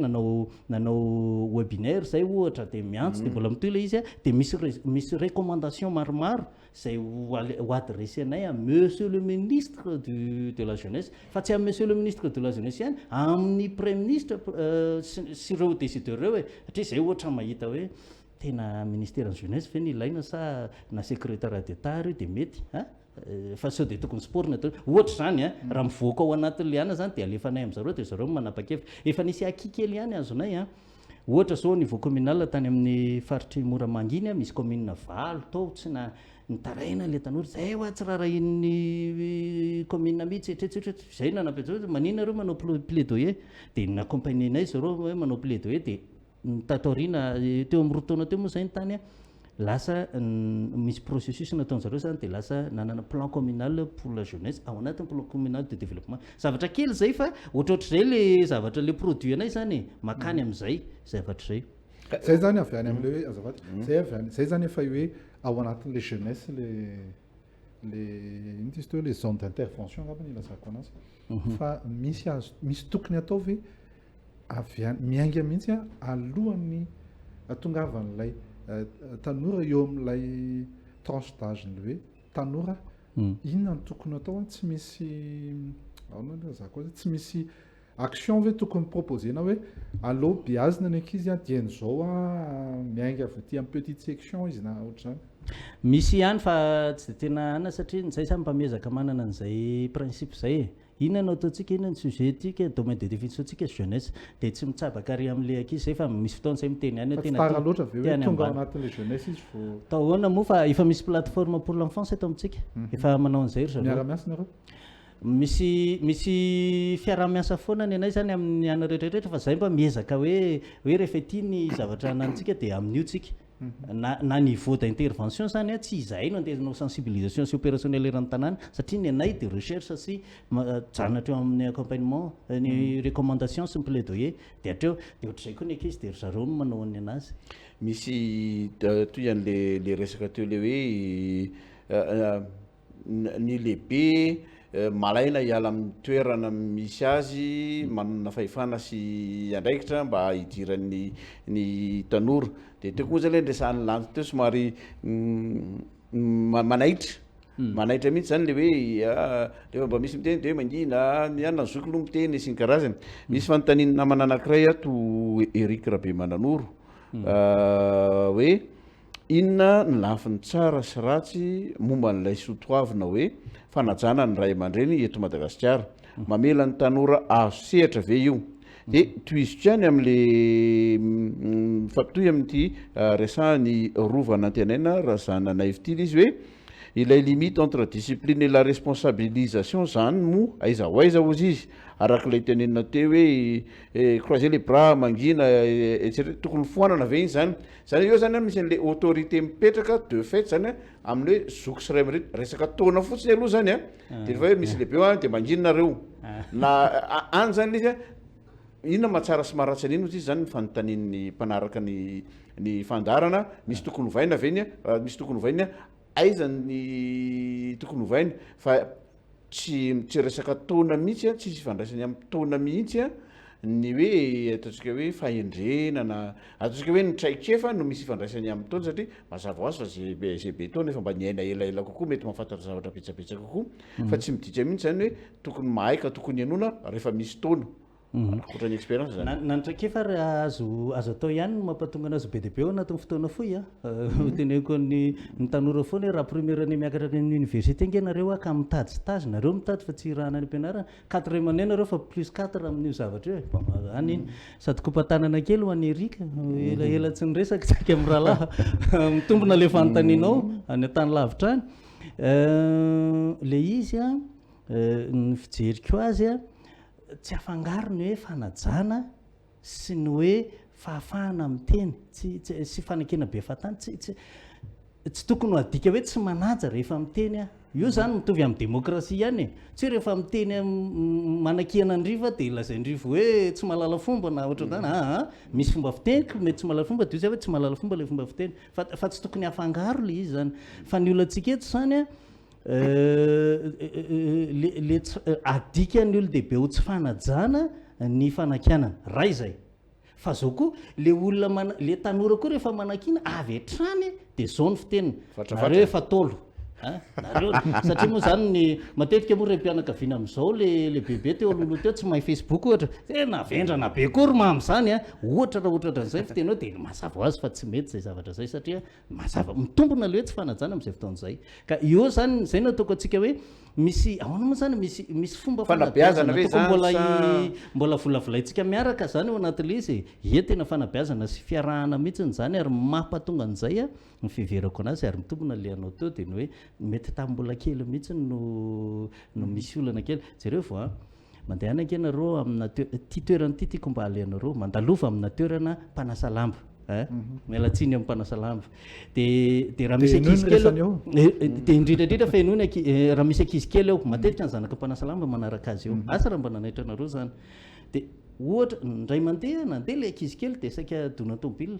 nanao webinaire zay ohatra dia miantso dia mbola mitoy le izy dia misy recommandation maromaro zay ho adressé anay a monsieur le ministre de la jeunesse fa tsy amin'ny monsieur le ministre de la jeunesse ihany amin'ny premier ministre sy ireo décideur reo satria zay ohatra mahita hoe tena ministère ny jeunesse fe ny ilaina sa na secrétaire d'état io dia mety fa sao dia tokony sport na ohatra zany raha mivoaka ao anatin'le ana zany dia alefanay amin'zareo dia zareo manapa-kevitra efa nisy akikely ihany azonay ohatra zao niveau communal tany amin'ny faritry Moramanginy misy commune valo tao tsy na nitaraina le tanora zay ho tsy rarahin'ny commune mihitsy etretsetra zay nanapetsao manina reo manao plaidoyer dia naccompagner zareo hoe manao plaidoyer dia nitatoriana teo amin'ny roa taona teo moa zay ny tany lasa misy processus nataon'zareo zany dia lasa nanana plan communal pour la jeunesse ao anatin'ny plan communal de développement zavatra kely zay fa ohatrohatrazay le zavatra le produit anay zany makany amin'izay zavatra zay zay zany avy any am'le hoe azavady zay avy any zay zany efa hoe ao anatin'le jeunesse le ino izy teo le zone d'intervention angambany ilazako anazy fa misy tokony atao ve avy any miainga mihitsy alohan'ny atongavan'ilay tanora eo amin'ilay tranche d'âge ny hoe tanora inona ny tokony atao tsy misy zako tsy misy action ve tokony proposena hoe allo biazina ny ankizy diany zao miainga avy ty amin'ny petite section izy na ohatr'izany misy ihany fa tsy dia tena ana satria zay samy mpamezaka manana an'izay principe zay inona no ataontsika inona ny sujet tika domaine de définition tsika jeunesse dia tsy mitsabaka ary amin'le ankizy zay fa misy fotoana zay miteny any tara loatra ve hoe tonga ao anatin'le jeunesse izy vo tahoana moa fa efa misy plateforme pour l'enfance eto amintsika efa manao an'izay ry zareo miara-miasa nareo misy fiara-miasa foana ny anay zany amin'ny ana rehetrarehetra fa zay mba miezaka hoe rehefa ity ny zavatra anantsika dia amin'io tsika na niveau d'intervention zany tsy izahay no andehanao sensibilisation sy opérationnel eran'ny tanàna satria ny anay de recherche sy janatra eo amin'ny accompagnement ny recommandation sy ny plaidoyer dia hatreo dia ohatr'izay koa ny ankizy dia ry zareo no manao ny anazy misy toy an'le resaka teo le hoe ny lehibe malaina hiala amin'ny toerana misy azy manana fahefana sy andraikitra mba hidiran'ny tanora dia teo koa zay le ndresahany lanto teo somary manaitra mihitsy zany le hoe rehefa mba misy miteny de hoe mangina mianona ny zoky loha miteny sy ny karazany misy fanontaniana namana anankiray ato Eric Rabemananoro hoe inona ny lafiny tsara sy ratsy momba n'ilay sotoavina hoe fanajana ny ray aman-dreny eto Madagasikara mamela ny tanora azo sehatra ve io dia toiziko ihany am'le fampitoy amin'ity resahany rovana antenaina raha zana naivitily izy hoe ilay limite entre discipline et la responsabilisation zany mo aiza ho aiza ozy izy arak'ilay tenenina teo hoe croiser les bras mangina etc tokony foanana ve iny zany eo zany misy an'le autorité mipetraka de fait zany amin'ny hoe zoky sy ray aman-dreny resaka taona fotsiny aloha zany dia rehefa hoe misy lehibe dia manginonareo na any zany izy inona mahatsara sy maharatsy an'iny ozy izy zany fanontanian'ny mpanaraka ny fandarana misy tokony hovaina ve misy tokony hovaina aiza ny tokony hovaina fa tsy resaka taona mihitsy tsisy fandraisany amin'ny taona mihitsy ny hoe ataontsika hoe fahendrena na ataontsika hoe nitraikefa no misy fandraisany amin'ny taona satria mazava ho azy fa zay be taona efa mba niaina elaela kokoa mety mahafantatra zavatra betsabetsaka kokoa fa tsy miditra mihitsy zany hoe tokony mahaika tokony ianona rehefa misy taona ohatrany expérience zany nanitraikefa ry azo atao ihany no mampatonga anazy be deabe ao anatin'ny fotoana foy teneko ny tanora foana raha première année miakatra ny université nge nareo ka mitady stage nareo mitady fa tsy rahana ny ampianarana 4e année nareo fa plus 4 amin'io zavatra io any iny sady kompatanana kely ho an'ny Erika elaela tsy niresaka tsika amin'ny rahalahy mitombona le fanontanianao any an-tany lavitra any le izy ny fijeriko azy tsy afangaro ny hoe fanajana sy ny hoe fahafahana miteny sy fanakena be fatany tsy tokony ho adika hoe tsy manaja rehefa miteny io zany mitovy amin'ny demokrasia ihany tsy rehefa miteny manakiana andriva dia lazaindrivo hoe tsy mahalala fomba na ohatra zany misy fomba fiteniko mety tsy mahalala fomba dia zay hoe tsy mahalala fomba le fomba fiteny fa tsy tokony hafangaro le izy zany fa ny olantsika eto zany le adika ny olon-dehibe ho tsy fanajana ny fanakianana ray zay fa zao koa le olona le tanora koa rehefa manakina avy hatrany dia zao ny fiteniny nareo efa tolo nareo satria moa zany ny matetika moa re mpianakaviana amin'izao le bebe teo aloloha teo tsy mahay Facebook ohatra navendrana be kory mam'izany ohatra raha ohatra dran'izay fitenao dia mazava ho azy fa tsy mety zay zavatra zay satria mazava mitombona le hoe tsy fanajana amin'izay fotoan'izay ka io zany zay nataoko antsika hoe misy ahoana moa zany misy fomba fanabeazana ve zany mbola volavolaintsika miaraka zany ao anatin'le izy tena fanabeazana sy fiarahana mihitsiny zany ary mampatonga an'izay ny fiheverako anazy ary mitombona le anao teo dia ny hoe mety tamin'ny mbola kely mihitsiny no misy olana kely jereo vo mandeha any ake nareo amina ty toerana ty tiako mba aleanareo mandalova amina toerana mpanasa lamba mialatsiny amin'ny mpanasa lamba dia raha misy ankizy kely dia indrindrandrindra fa enoina raha misy ankizy kely ao matetika ny zanaka mpanasa lamba manaraka azy eo asa raha mba nanaitra anareo zany dia ohatra ndray nandeha le ankizy kely dia saika dona tomobile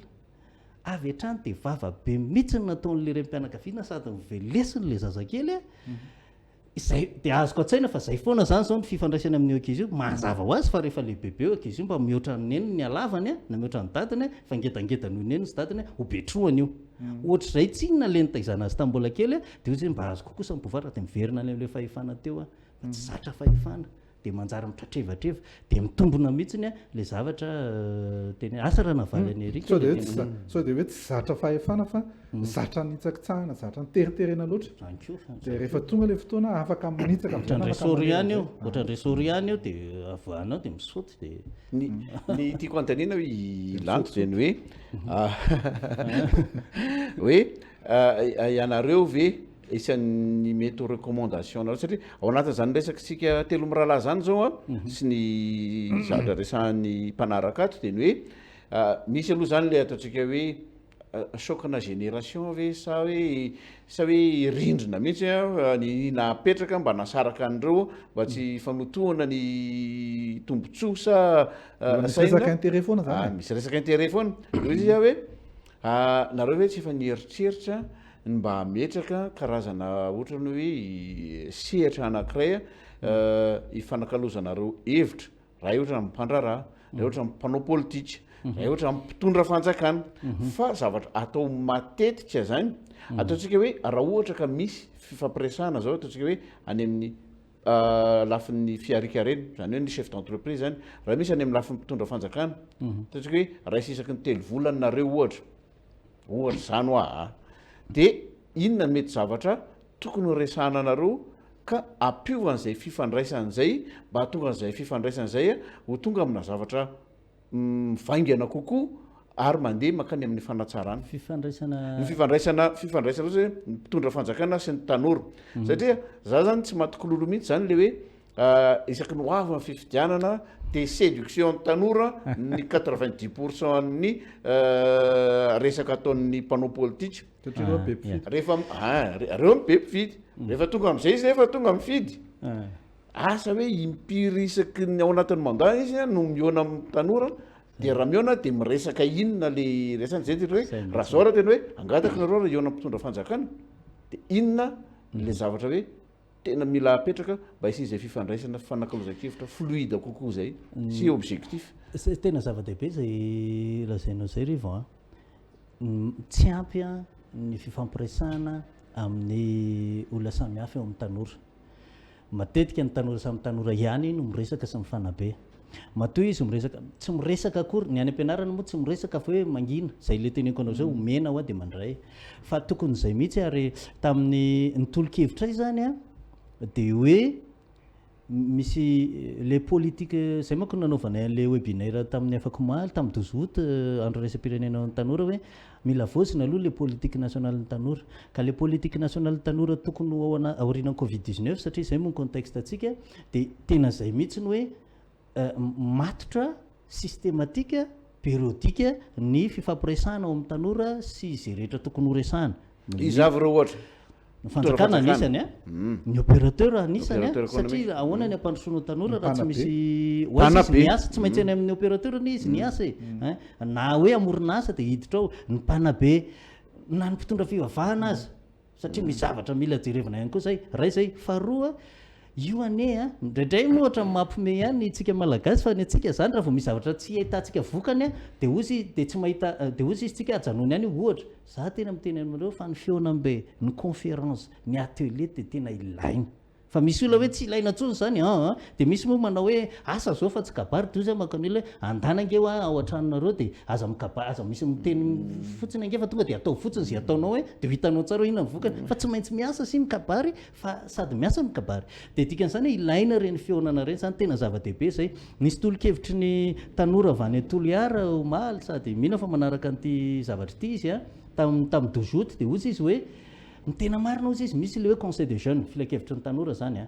avy hatrany dia vava be mihitsy nataon'le rem-pianakaviana sady mivelesiny le zazakely izay dia azoko an-tsaina fa zay foana zany zao ny fifandraisana amin'ny ankizy io mazava ho azy fa rehefa le bebe eo ankizy io mba mihoatra ny neniny ny alavany na mihoatra ny dadiny fa ngedangedany io neniny sy dadiny ho betroany io ohatra izay tsy inona le nitaizana azy tambola kely dia io zay mba azoko kosa mipovaratra dia miverina le fahefana teo fa tsy zatra fahefana dia manjary mitratrevatreva dia mitombona mihitsiny le zavatra teny asa raha navaly any erika sao dia hoe tsy zatra fahefana fa zatra nitsakitsahana zatra niteriterena loatra dia rehefa tonga le fotoana afaka minitsaka ohatran'dray ihany eo ohatran'dray sory ihany eo dia avoanao dia misoty dia ny tiako antaniana ilanto dia ny hoe ianareo ve isan'ny mety ho recommandation nareo satria ao anatin'izany resakitsika telo mirahalahy zany zao sy ny zavatra resahan'ny mpanaraka ato dia ny hoe misy aloha zany le ataontsika hoe chocna génération ve sa hoe rindrina mihitsy ny napetraka mba nasaraka an'ireo mba tsy fanotohana ny tombotsoa sa misy resaka intérêt foana zany misy resaka intérêt foana izy hoe nareo hoe tsy efa nieritreritra mba metraka karazana ohatra ny hoe sehatra anankiray ifanakalozanareo hevitra raha ohatra mpandraraha raha ohatra mpanao politika raha ohatra mpitondra fanjakana fa zavatra atao matetika zany ataontsika hoe raha ohatra ka misy fifampiresahana zao ataontsika hoe any amin'ny lafin'ny fiarikarena zany hoe ny chef d'entreprise zany raha misy any amin'ny lafin'ny mpitondra fanjakana ataontsika hoe raha isisaky ny telo volana nareo ohatra zany hoa dia inona mety zavatra tokony resahana anareo ka ampiovan'izay fifandraisan'izay mba hatonga an'izay fifandraisan'izay ho tonga amina zavatra mivaingana kokoa ary mandeha makany amin'ny fanatsarana ny fifandraisana hoe mpitondra fanjakana sy ny tanora satria za zany tsy matokololo mihitsy zany le hoe isaky ny hoavy ny fifidianana dia séduction ny tanora ny 90% ny resaka ataon'ny mpanao politika rehefa reo be mpifidy rehefa tonga am'izay izy rehefa tonga mifidy asa hoe impiry isaky ny ao anatin'ny mandat izy no mihoana amin'ny tanora dia raha mihoana dia miresaka inona le resany zay tena hoe raha zao raha tena hoe angataka nareo raha ihoana mpitondra fanjakana dia inona le zavatra hoe tena mila apetraka mba isin'izay fifandraisana fanakalozan-kevitra fluide kokoa zay sy objectif tena zava-dehibe zay lazainao zay rivo tsy ampy ny fifampiresahana amin'ny olona samihafa eo amin'ny tanora matetika ny tanora samy tanora ihany no miresaka sy mifanabe matoa izy miresaka tsy miresaka akory ny any am-pianarana moa tsy miresaka fa hoe mangina zay le teneko anao zay homena ho a dia mandray fa tokony izay mihitsy ary tamin'ny nitolo-kevitra zany dia hoe misy le politique zay manko nanaovanay an'le webinaire tamin'ny afaka omaly tamin'ny 12 août andro raisam-pirenena ny tanora hoe mila voasina aloha le politique nationale ny tanora ka le politique nationale ny tanora tokony aorianan'ny covid-19 satria zay moa ny contexte atsika dia tena zay mihitsy ny hoe matotra systématique périodique ny fifampiresahana ao amin'ny tanora sy izay rehetra tokony ho resahana izy avy reo ohatra fanjakana anisany a ny opérateur anisany a Opérateur économique. satria ahoana ny ampandrosoana tanora raha tsy Mpanabe. misy Mpanabe. ny asa tsy maintsy any amin'ny opérateur ny izy ny asa na hoe amorona asa dia hiditra ao ny mpanabe na ny mpitondra fivavahana azy satria misy zavatra mila jerevina ihany koa zay ray zay faharoa io ane a indraindray moa ohatra mampime ihany itsika malagasy fa ny atsika zany raha vao misy zavatra tsy ahitantsika vokany a dia ozy dia tsy mahita dia ozy izy tsika ajanony ihany ohatra za tena miteny aminareo fa ny feonambe ny conférence ny atelier dia tena ilaina fa misy olona hoe tsy ilaina ntsony zany dia misy moa manao hoe asa zao fa tsy kabary toy zay makany hoe andanangeo ao an-tranonareo dia aza mikabary aza misy miteny fotsiny ange fa tonga dia atao fotsiny zay ataonao hoe dia hitanao tsara hoe inona ny vokany fa tsy maintsy miasa sy mikabary fa sady miasa mikabary dia dikan'izany ilaina reny feonana reny zany tena zava-dehibe zay nisy tolo-kevitry ny tanora avy any Toliara omaly sady mihina fa manaraka an'ity zavatra ity izy a tamin'ny dozoty dia ozy izy hoe ny tena marina ozy izy misy le hoe conseil des jeunes filakevitra ny tanora zany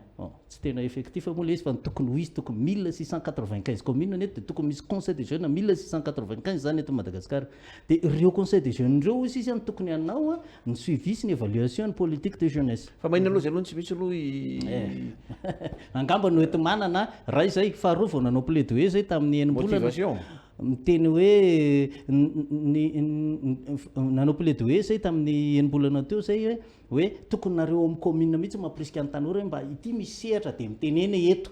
tsy tena effectif moa le izy fa tokony ho izy tokony 1695 commune eto dia tokony misy conseil des jeunes 1695 zany eto Madagasikara dia ireo conseil des jeunes ireo ozy izy tokony hanao ny suivi sy ny évaluation ny politique de jeunesse fa mahina aloha zay aloha tsy misy aloha angamba no ety manana ray zay faharoa vao nanao plaidoyer zay tamin'ny enimbolana motivation miteny hoe nanao plaidoyer zay tamin'ny enimbolana teo zay hoe tokony nareo amin'ny commune mihitsy mampirisika ny tanora hoe mba ity misy sehatra dia mitenena eto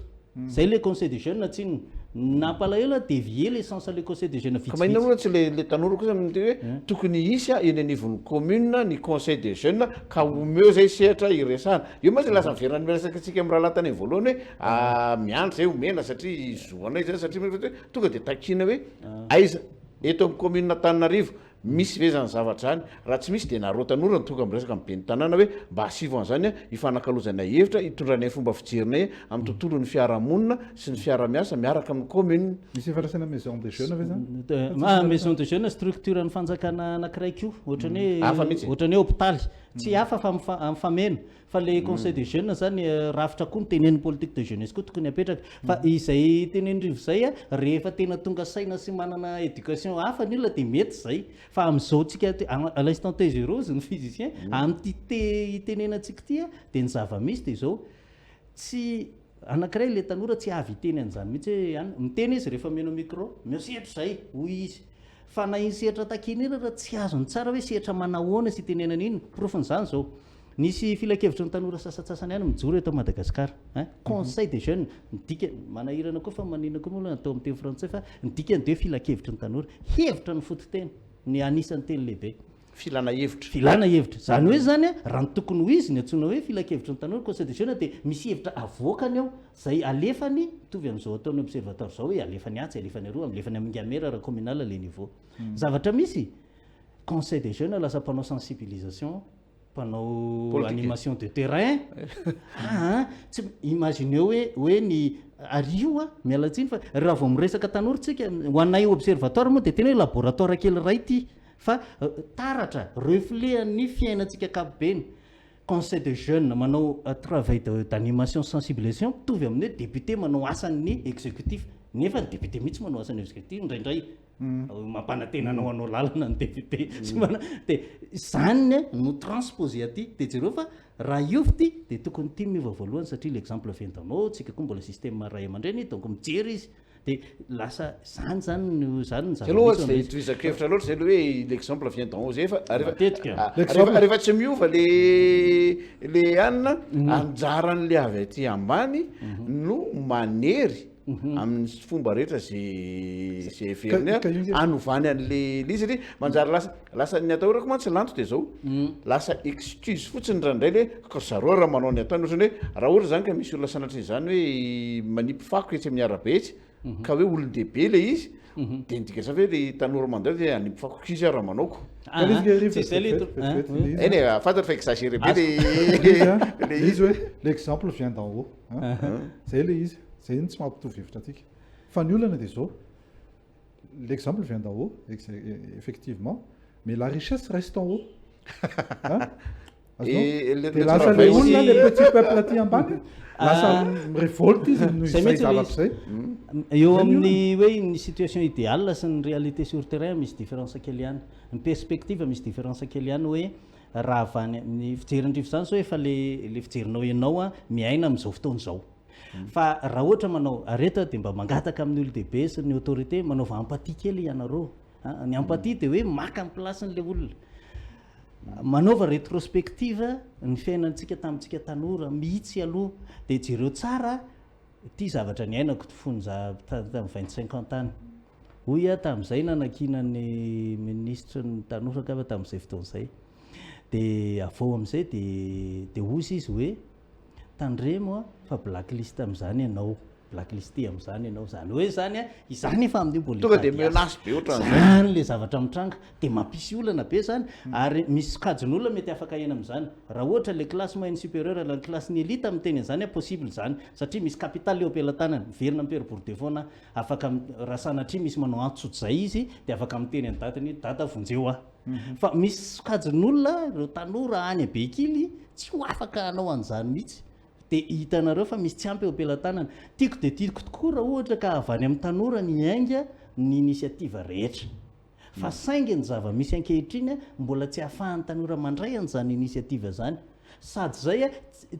zay le conseil des jeunes tsinony nampalahelo dévier l'essence le conseil des jeunes ka mahina aloha tsy le tanora kosa mity hoe tokony isy eny anivon'ny commune ny conseil des jeunes ka omeo zay sehatra iresana io ma zay lasa miverany miresakatsika amin'ny raha latany voalohany hoe miandry zay omena satria zoana izy zany satria tonga dia takina hoe aiza eto amin'ny commune Antananarivo misy vezany zavatra zany raha tsy misy dia nareo tanora tonga miresaka amin'ny beny tanàna hoe mba hasivo an'izany ifanakalozana hevitra hitondranay fomba fijerinay amin'ny tontolon'ny fiarahamonina sy ny fiara-miasa miaraka amin'ny commune. Misy fifandraisana maison des jeunes ve zany maison des jeunes structure ny fanjakana anankiray koa ohatrany Hafa mihitsy. ohatrany hoe hôpitaly tsy hafa fa mifameno fa le conseil des jeunes zany rafitra koa ny tenen'ny politique de jeunesse koa tokony apetraka fa izay tenenindrivo zay rehefa tena tonga saina sy manana éducation hafa ny olona dia mety zay fa amin'izao tsika à l'instant T zéro ny physicien amin'ity itenenantsika ity dia ny zava-misy dia zao tsy anankiray le tanora tsy avy iteny an'izany mihitsy hoe miteny izy rehefa meno micro meo sehatra zay hoy izy fa na iny sehatra takin'iny raha tsy azony tsara hoe sehatra manahoana sy itenenana iny profon'izany zao nisy filakevitra ny tanora sasatsasany ihany mijoro eto Madagasikara conseil des jeunes midika manahirana koa fa manina koa moa atao amin'ny teny frantsay fa midika ny de filakevitra ny tanora hevitra ny fototeny ny anisan'ny teny lehibe filana hevitra filana hevitra zany hoe zany raha ny tokony ho izy ny antsoina hoe filakevitra ny tanora conseil des jeunes dia misy hevitra avoakany ao zay alefany mitovy amin'izao ataony observateur zao hoe alefany atsy alefany aroa alefany amin'ny gamera raha communal le niveau zavatra misy conseil des jeunes lasa mpanao sensibilisation mpanao animation de terrain tsy imagineo hoe ny ario mialatsiny fa raha vao miresaka tanora tsika ho anay observatoire moa dia tena hoe laboratoire kely ray ity fa taratra reflet ny fiainantsika ankapobeny conseil de jeunes manao travail d'animation sensibilisation mitovy amin'ny hoe député manao asan'ny exécutif nefa ny député mihitsy manao asan'ny exécutif indraindray mampanantenanao anao lalana ny député dia zany no transposé aty dia jereo fa raha io fity dia tokony tia miova voalohany satria l'exemple viendanao tsika koa mbola système ray aman-dreny donc mijery izy dia lasa zany ny aloha tsy izakevitra loatra zay hoe l'exemple vient d'en haut zay fa rehefa tsy miova le anina anjaran'le avy aty ambany no manery amin'ny fomba rehetra zay veriny anovany an'le izy manjary lasa ny atahorako mantsy lanto dia zao lasa excuse fotsiny randray le ka zareo raha manao ny ataony ohatrany hoe raha ohatra zany ka misy olona sanatry izany hoe manipy fako etsy amin'ny arabe etsy ka hoe olon-dehibe le izy dia nidika sa hoe le tanora mandeha dia anipy fako izy raha manaoko eny fantatra fa exagéré be le izy hoe l'exemple vient d'en haut zay le izy zay iny tsy mampitovy hevitra atsika fa ny olana dia zao l'exemple vient d'en haut effectivement mais la richesse reste en haut lasa le olona le petit peuple aty ambany lasa révolte izy no izay zavatra zay eo amin'ny hoe ny situation idéale sy ny réalité sur terrain misy différence kely ihany ny perspective misy différence kely ihany hoe raha avy any ny fijerindrivo zany zao efa le fijerinao ianao miaina amin'izao fotoana izao fa raha ohatra manao areta dia mba mangataka amin'ny olodehibe sy ny autorité manaova empathie kely ianareo ny empathie dia hoe maka amin'ny placen'le olona manaova rétrospective ny fiainantsika tamintsika tanora mihitsy aloha dia jereo tsara ty zavatra ny ainako fonja tamin'ny 25 tany hoy tamin'izay nanakina ny ministre ny tanora kava tamin'izay fotoan'izay dia avao amin'izay dia ozy izy hoe tandremo fa blacklist amin'izany ianao blacklist amin'izany ianao zany hoe zany izany efa amin'ny tonga dia menace be ohatran'izany le zavatra mitranga dia mampisy olana be zany ary misy kajon'olona mety afaka ena amin'izany raha ohatra le classe moyenne supérieure la classe ny élite amin'ny teny an'izany possible zany satria misy capital eo ampelantanany miverina amperiborde foana afaka raha sanatria misy manao antsotra zay izy dia afaka miteny any datany data vonjeo fa misy kajon'olona reo tanora any abekily tsy ho afaka anao an'izany mihitsy dia hitanareo fa misy tsy ampy eo ampelantanana tiako dia tiako tokoa raha ohatra ka avy any amin'ny tanora ny ainga ny initiative rehetra fa saingy ny zava-misy ankehitriny mbola tsy ahafahan'ny tanora mandray an'izany initiative zany sady zay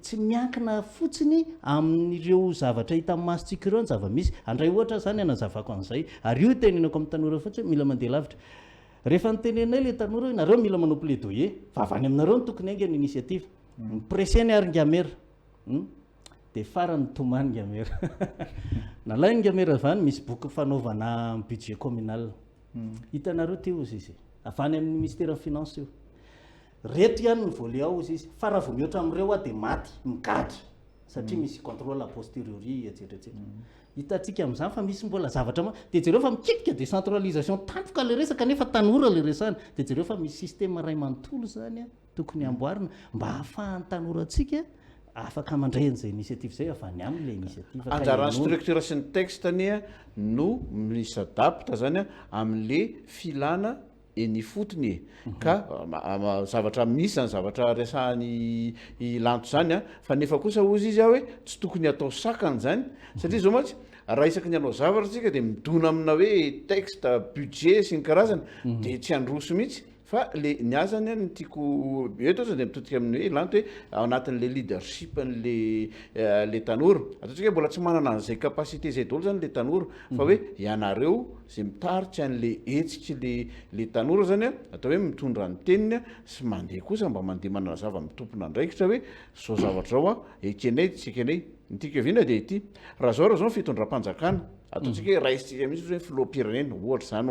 tsy miankina fotsiny amin'ireo zavatra hita amin'ny masontsika ireo ny zava-misy andray ohatra zany anazavako an'izay ary io tenenako amin'ny tanora fotsiny mila mandeha lavitra rehefa nytenenay le tanora nareo mila manao plaidoyer fa avy any aminareo ny tokony ainga ny initiative preseny ary ngamera dia farany tomany ngamera nalay ngamera avany misy boky fanaovana budget communal hitanareo ty ozy izy avany amin'ny ministère en finance io reto ihany ny volet ao izy izy fa raha vao mihoatra amin'ireo dia maty mikatra satria misy contrôle a posteriori etcetera hitantsika amin'izany fa misy mbola zavatra dia jereo fa mikitika décentralisation tampoka le resaka nefa tanora le resana dia jereo fa misy système ray manontolo zany tokony amboarina mba ahafahan'ny tanorantsika afaka mandray an'izay initiative zay avy any amin'le initiative anjaran'ny structure sy ny texte ania no misy adapte zany amin'le filana eny fotony ka zavatra misy zany zavatra resahany ilanto zany fa nefa kosa ozy izy hoe tsy tokony atao sakany zany satria zao matsy raha isaky ny anao zavatra tsika dia midona amina hoe texte budget sy ny karazany dia tsy androso mihitsy fa le ny azany ny tiako eto ohatrany dia mitodika amin'ny hoe lanto hoe ao anatin'le leadership le tanora ataontsika hoe mbola tsy manana an'izay capacité zay daholo zany le tanora fa hoe ianareo zay mitaritsy an'le hetsiky le tanora zany atao hoe mitondra ny teniny sy mandeha kosa mba mandeha manana zava-mitompona ndraikitra hoe zao zavatra zao ekenay tsikanay nytika viana dia ity raha zao fitondram-panjakana ataontsika hoe raisitsika misy hoe filoha-pirenena ohatra zany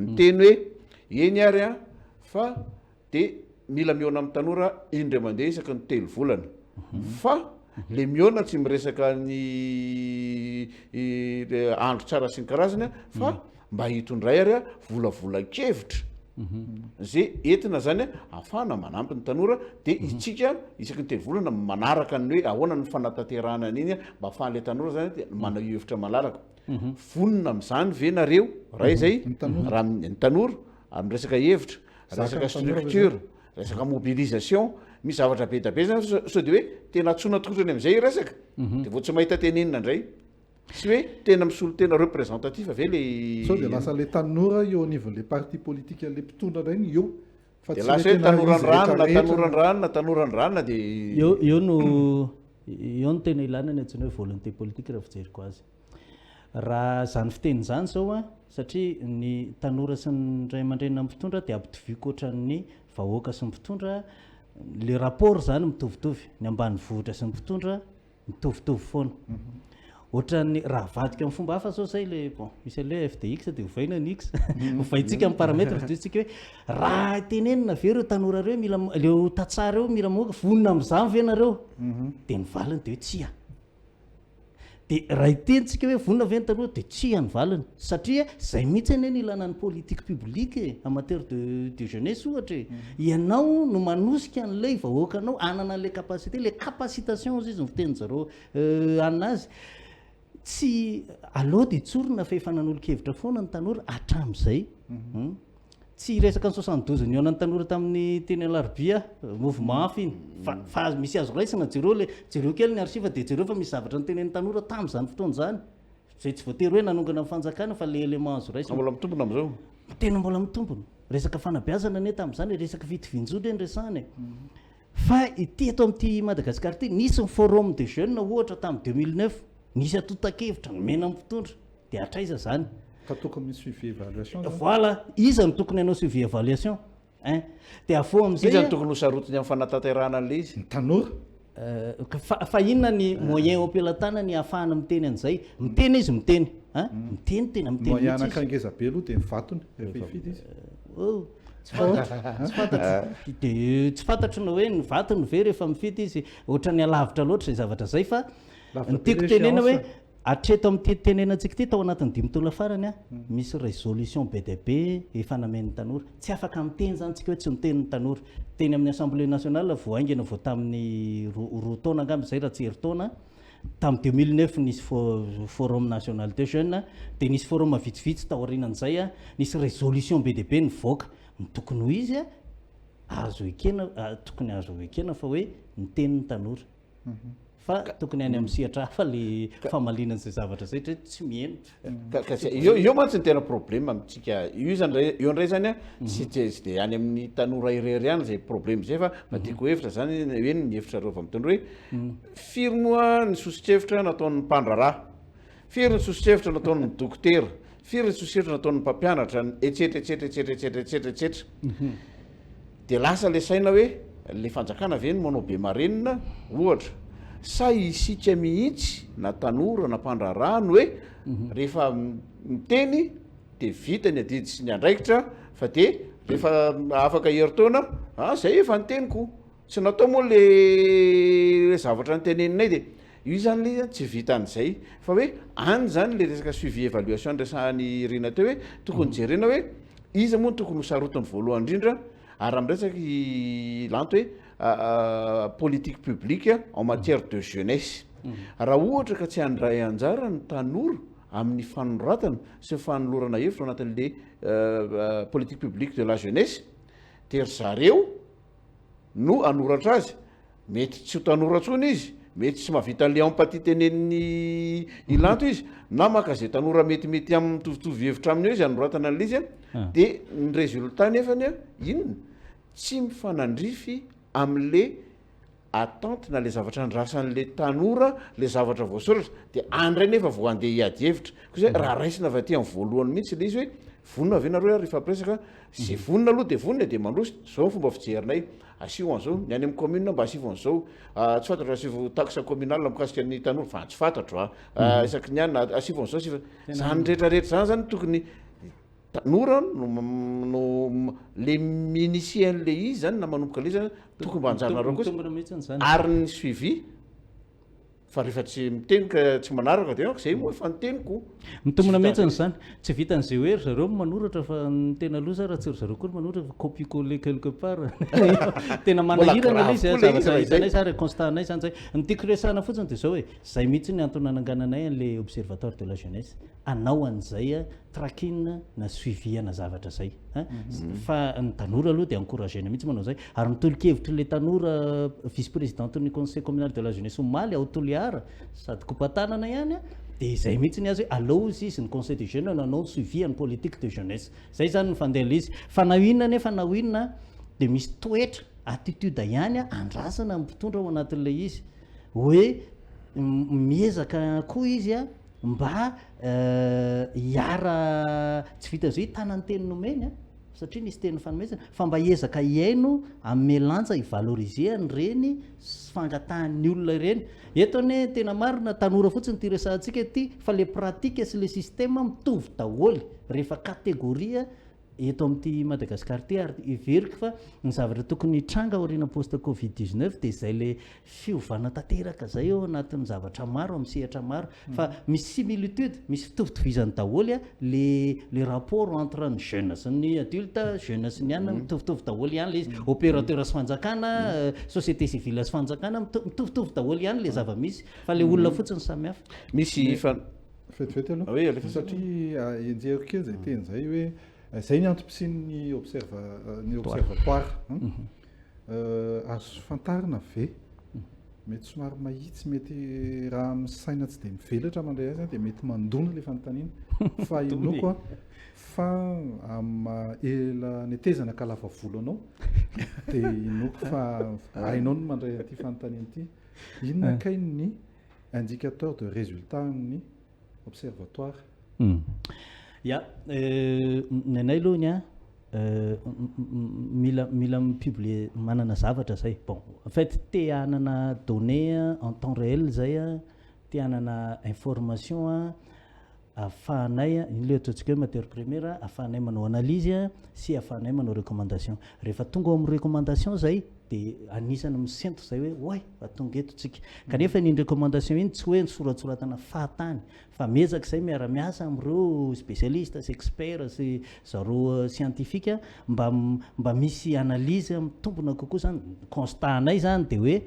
miteny hoe eny ary fa dia mila miona amin'ny tanora indray mandeha isaky ny telo volana fa le miona tsy miresaka ny andro tsara sy ny karazany fa mba hitondray ary volavolan-kevitra zay entina zany ahafahana manampy ny tanora dia itsika isaky ny telo volana manaraka ny hoe ahoana ny fanatanterahana an'iny mba ahafahan'le tanora zany dia manao hevitra malalaka vonona amin'izany ve nareo raha izay raha ny tanora amin'ny resaka hevitra resaka structure resaka mobilisation misy zavatra be da be zany sao dia hoe tena atsona tokotrany amin'izay resaka dia vao tsy mahita tenenina indray sy hoe tena misolo tena représentatif ave le sao dia lasa le tanora eo anivon'le parti politique le mpitondra ireny eo fa dia lasa hoe tanoran-drano na tanoran-drano dia eo no tena ilana ny antsona hoe volonté politique raha fijeriko azy raha zany fiteny zany zao satria ny tanora sy ny ray aman-dreny amin'ny mpitondra dia ampitoviko ohatran'ny vahoaka sy ny mpitondra le rapport zany mitovitovy ny ambany vohitra sy ny mpitondra mitovitovy foana ohatran'ny raha vadika amin'ny fomba hafa zao zay le bon misy le FDX dia hovaina ny X hovaintsika amin'ny paramètre fiditsika hoe raha tenenina ve reo tanora reo mila leo tatsara eo mila moaka vonona amin'izany ve nareo dia ny valiny dia hoe tsia dia raha itentsika hoe vonona ve ny tanora dia tsia ny valiny satria zay mihitsy ane ny ilanan'ny politique publique en matière de jeunesse ohatra ianao no manosika an'ilay vahoakanao anana an'le capacité le capacitation izy ny fiteny zareo anazy tsy aloha dia tsorona fa efa nanolo-kevitra foana ny tanora hatramin'izay tsy resaka ny 72 ny onan'ny tanora tamin'ny teny alarbia mouvement hafa iny fa misy azo raisina jereo kely ny archive dia jereo fa misy zavatra ny tenen'ny tanora tamin'izany fotoana zany zay tsy voatery hoe nanongana amin'ny fanjakana fa le élément azo raisina mbola mitombona amin'izao tena mbola mitombona resaka fanabeazana ne tamin'izany resaka fitovinjody ny resahany fa ity eto amin'ity Madagasikara ity nisy ny forum de jeunes ohatra tamin'ny 2009 nisy atotakevitra nomena amin'ny mpitondra dia atraiza zany ka tokony misy suivi évaluation voilà iza ny tokony hanao suivi évaluation dia afo iza ny amin'izay tokony ho sarotiny amin'ny fanatanterahana an'le izy ny tanora fa inona ny moyen ampelantanany ahafahana miteny an'izay miteny izy miteny miteny tena miteny moyen mihitsy izy. anakangeza be aloha dia mivatony rehefa ifidy izy Oh, tsy fantatro dia tsy fantatro na hoe ny vatony ve rehefa mifidy izy ohatra ny alavitra loatra izay zavatra zay fa Lavitra ny tiako be tenena hoe échéance. atreto amin'ny tenenantsika ity tao anatin'ny 10 taona farany misy résolution BDP efa namen'ny tanora tsy afaka miteny zany tsika hoe tsy mitenin'ny tanora teny amin'ny assemblée nationale voaingana vao tamin'ny roa taona angamby zay raha tsy hery taona tamin'ny 2009 nisy forum national des jeunes dia nisy forum vitsivitsy tao aorianan'izay nisy résolution BDP nivoaka tokony ho izy azo ekena tokony azo ekena fa hoe mitenin'ny tanora fa tokony any amin'ny sehatra hafa le famalinan'izay zavatra zay tsy mieno io mantsy ny tena problème amitsika io zany eo ndray zany sy dia any amin'ny tanora irery ihany zay problème zay fa matiako hevitra zany hoe ny hevitra reo avy mitondra hoe firy moa ny sosokevitra nataon'ny mpandraraha firy ny sosokevitra nataon'ny dokotera firy ny sosokevitra nataon'ny mpampianatra etsetretsetretsetretsetretsetra dia lasa le saina hoe le fanjakana ve ny manao be marenina ohatra sa isika mihitsy na tanora na mpandrarano hoe rehefa miteny dia vita ny adidy sy ny andraikitra fa dia rehefa afaka heritaona zay efa nyteniko tsy natao moa le zavatra nyteneninay dia io zany le tsy vita an'izay fa hoe any zany le resaka suivi évaluation ndrasahany rina teo hoe tokony jerena hoe iza moa no tokony ho sarotiny voalohany indrindra ary am'resaky lanto hoe politique publique en matière de jeunesse raha ohatra ka tsy andray anjara ny tanora amin'ny fanoratana sy ny fanolorana hevitra anatin'le politique publique de la jeunesse dia ry zareo no anoratra azy mety tsy ho tanoratsony izy mety tsy mahavita an'le empathie teneniny ilanto izy na maka zay tanora metimety amin'ny mitovitovy hevitra aminy eo izy anoratana an'le izy dia ny résultat nefany inona tsy mifanandrify amin'le attente na le zavatra ndrasan'le tanora le zavatra voasoratra dia andray nefa vao andeha hiady hevitra ko zay raha raisina avy aty amin'ny voalohany mihitsy le izy hoe vonona ve nareo rehefa presaka zay vonona aloha dia vonona dia mandroso zao fomba fijerinay asio an'izao ny any amin'ny commune mba asivy an'izao tsy fantatro asivo taxe communale mikasika ny tanora fa tsy fantatro isaky ny any asivo an'izao asivo zany rehetrarehetra zany zany tokony tanora no le minisie an'le izy zany na manomboka le izy zany tokony mba anjaranareo kosa ary ny suivi fa rehefa tsy miteny ka tsy manaraka dia zay moa efa niteniko mitombona mihitsiny zany tsy vitan'izay hoe ry zareo manoratra fa ny tena losa raha tsy ry zareo koa manoratra fa copie coller quelque part tena manahirana le izy zavatra hitanay sa ary constatanay zany zay ny tiako resahana fotsiny dia zao hoe zay mihitsy ny antony nanangananay an'le observatoire de la jeunesse anao an'izay traquine na suivie-na zavatra zay fa ny tanora aloha dia encouragena mihitsy manao zay ary mitolokevitra le tanora vice présidente ny conseil communal de la jeunesse omaly ao toliara sady kopatanana ihany dia izay mihitsy ny azy hoe aleo izy izy ny conseil de jeune nanao suivi ny politique de jeunesse zay zany ny fandeha izy fa na inona nefa na inona dia misy toetra attitude ihany andrasana mpitondra ao anatin'le izy hoe miezaka koa izy mba hiara tsy vita zay tanany teny nomeny satria nisy teny fanomezana fa mba hiezaka hiaino amin'ny lanja hivaloriser an'ireny fangatahany olona ireny eto ane tena marina tanora fotsiny ty resantsika ity fa le pratique sy le système mitovy daholo rehefa kategoria eto amin'ity Madagasikara ty ary iveriko fa ny zavatra tokony hitranga aoriana post covid-19 dia izay le fiovana tanteraka zay eo anatin'ny zavatra maro amin'ny sehatra maro fa misy similitude misy fitovitovizany daholo le rapport entre ny jeune sy ny adulte jeune sy ny anina mitovitovy daholo ihany le izy opérateur sy fanjakana société civile sy fanjakana mitovitovy daholo ihany le zava-misy fa le olona fotsiny samihafa misy vetivety aloha satria enjehako kely zay teny zay hoe zay ny antom-pisin'ny observatoire azo fantarina ve mety somary mahitsy mety raha misaina tsy dia mivelatra mandray azy dia mety mandona ilay fanontaniana fa inoko a fa ela netezana ka lava volo anao dia inoko fa hainao no mandray an'ity fanontaniana ity inona kay ny indicateur de résultat ny observatoire ya ny anay alohany a mila mipublier manana zavatra zay bon en fait te hanana données en temps réel zay a te hanana information a ahafahanay le ataontsika hoe matière première ahafahanay manao analyse a sy ahafahanay manao recommandation rehefa tonga ao amin'ny recommandation zay dia anisany misento zay hoe oay fa tonga eto tsika kanefa iny recommandation iny tsy hoe nisoratsoratana fahatany fa mezaka zay miara-miasa am'ireo spécialiste sy expert sy zareo scientifique mba misy analyse mitombona kokoa zany constat anay zany dia hoe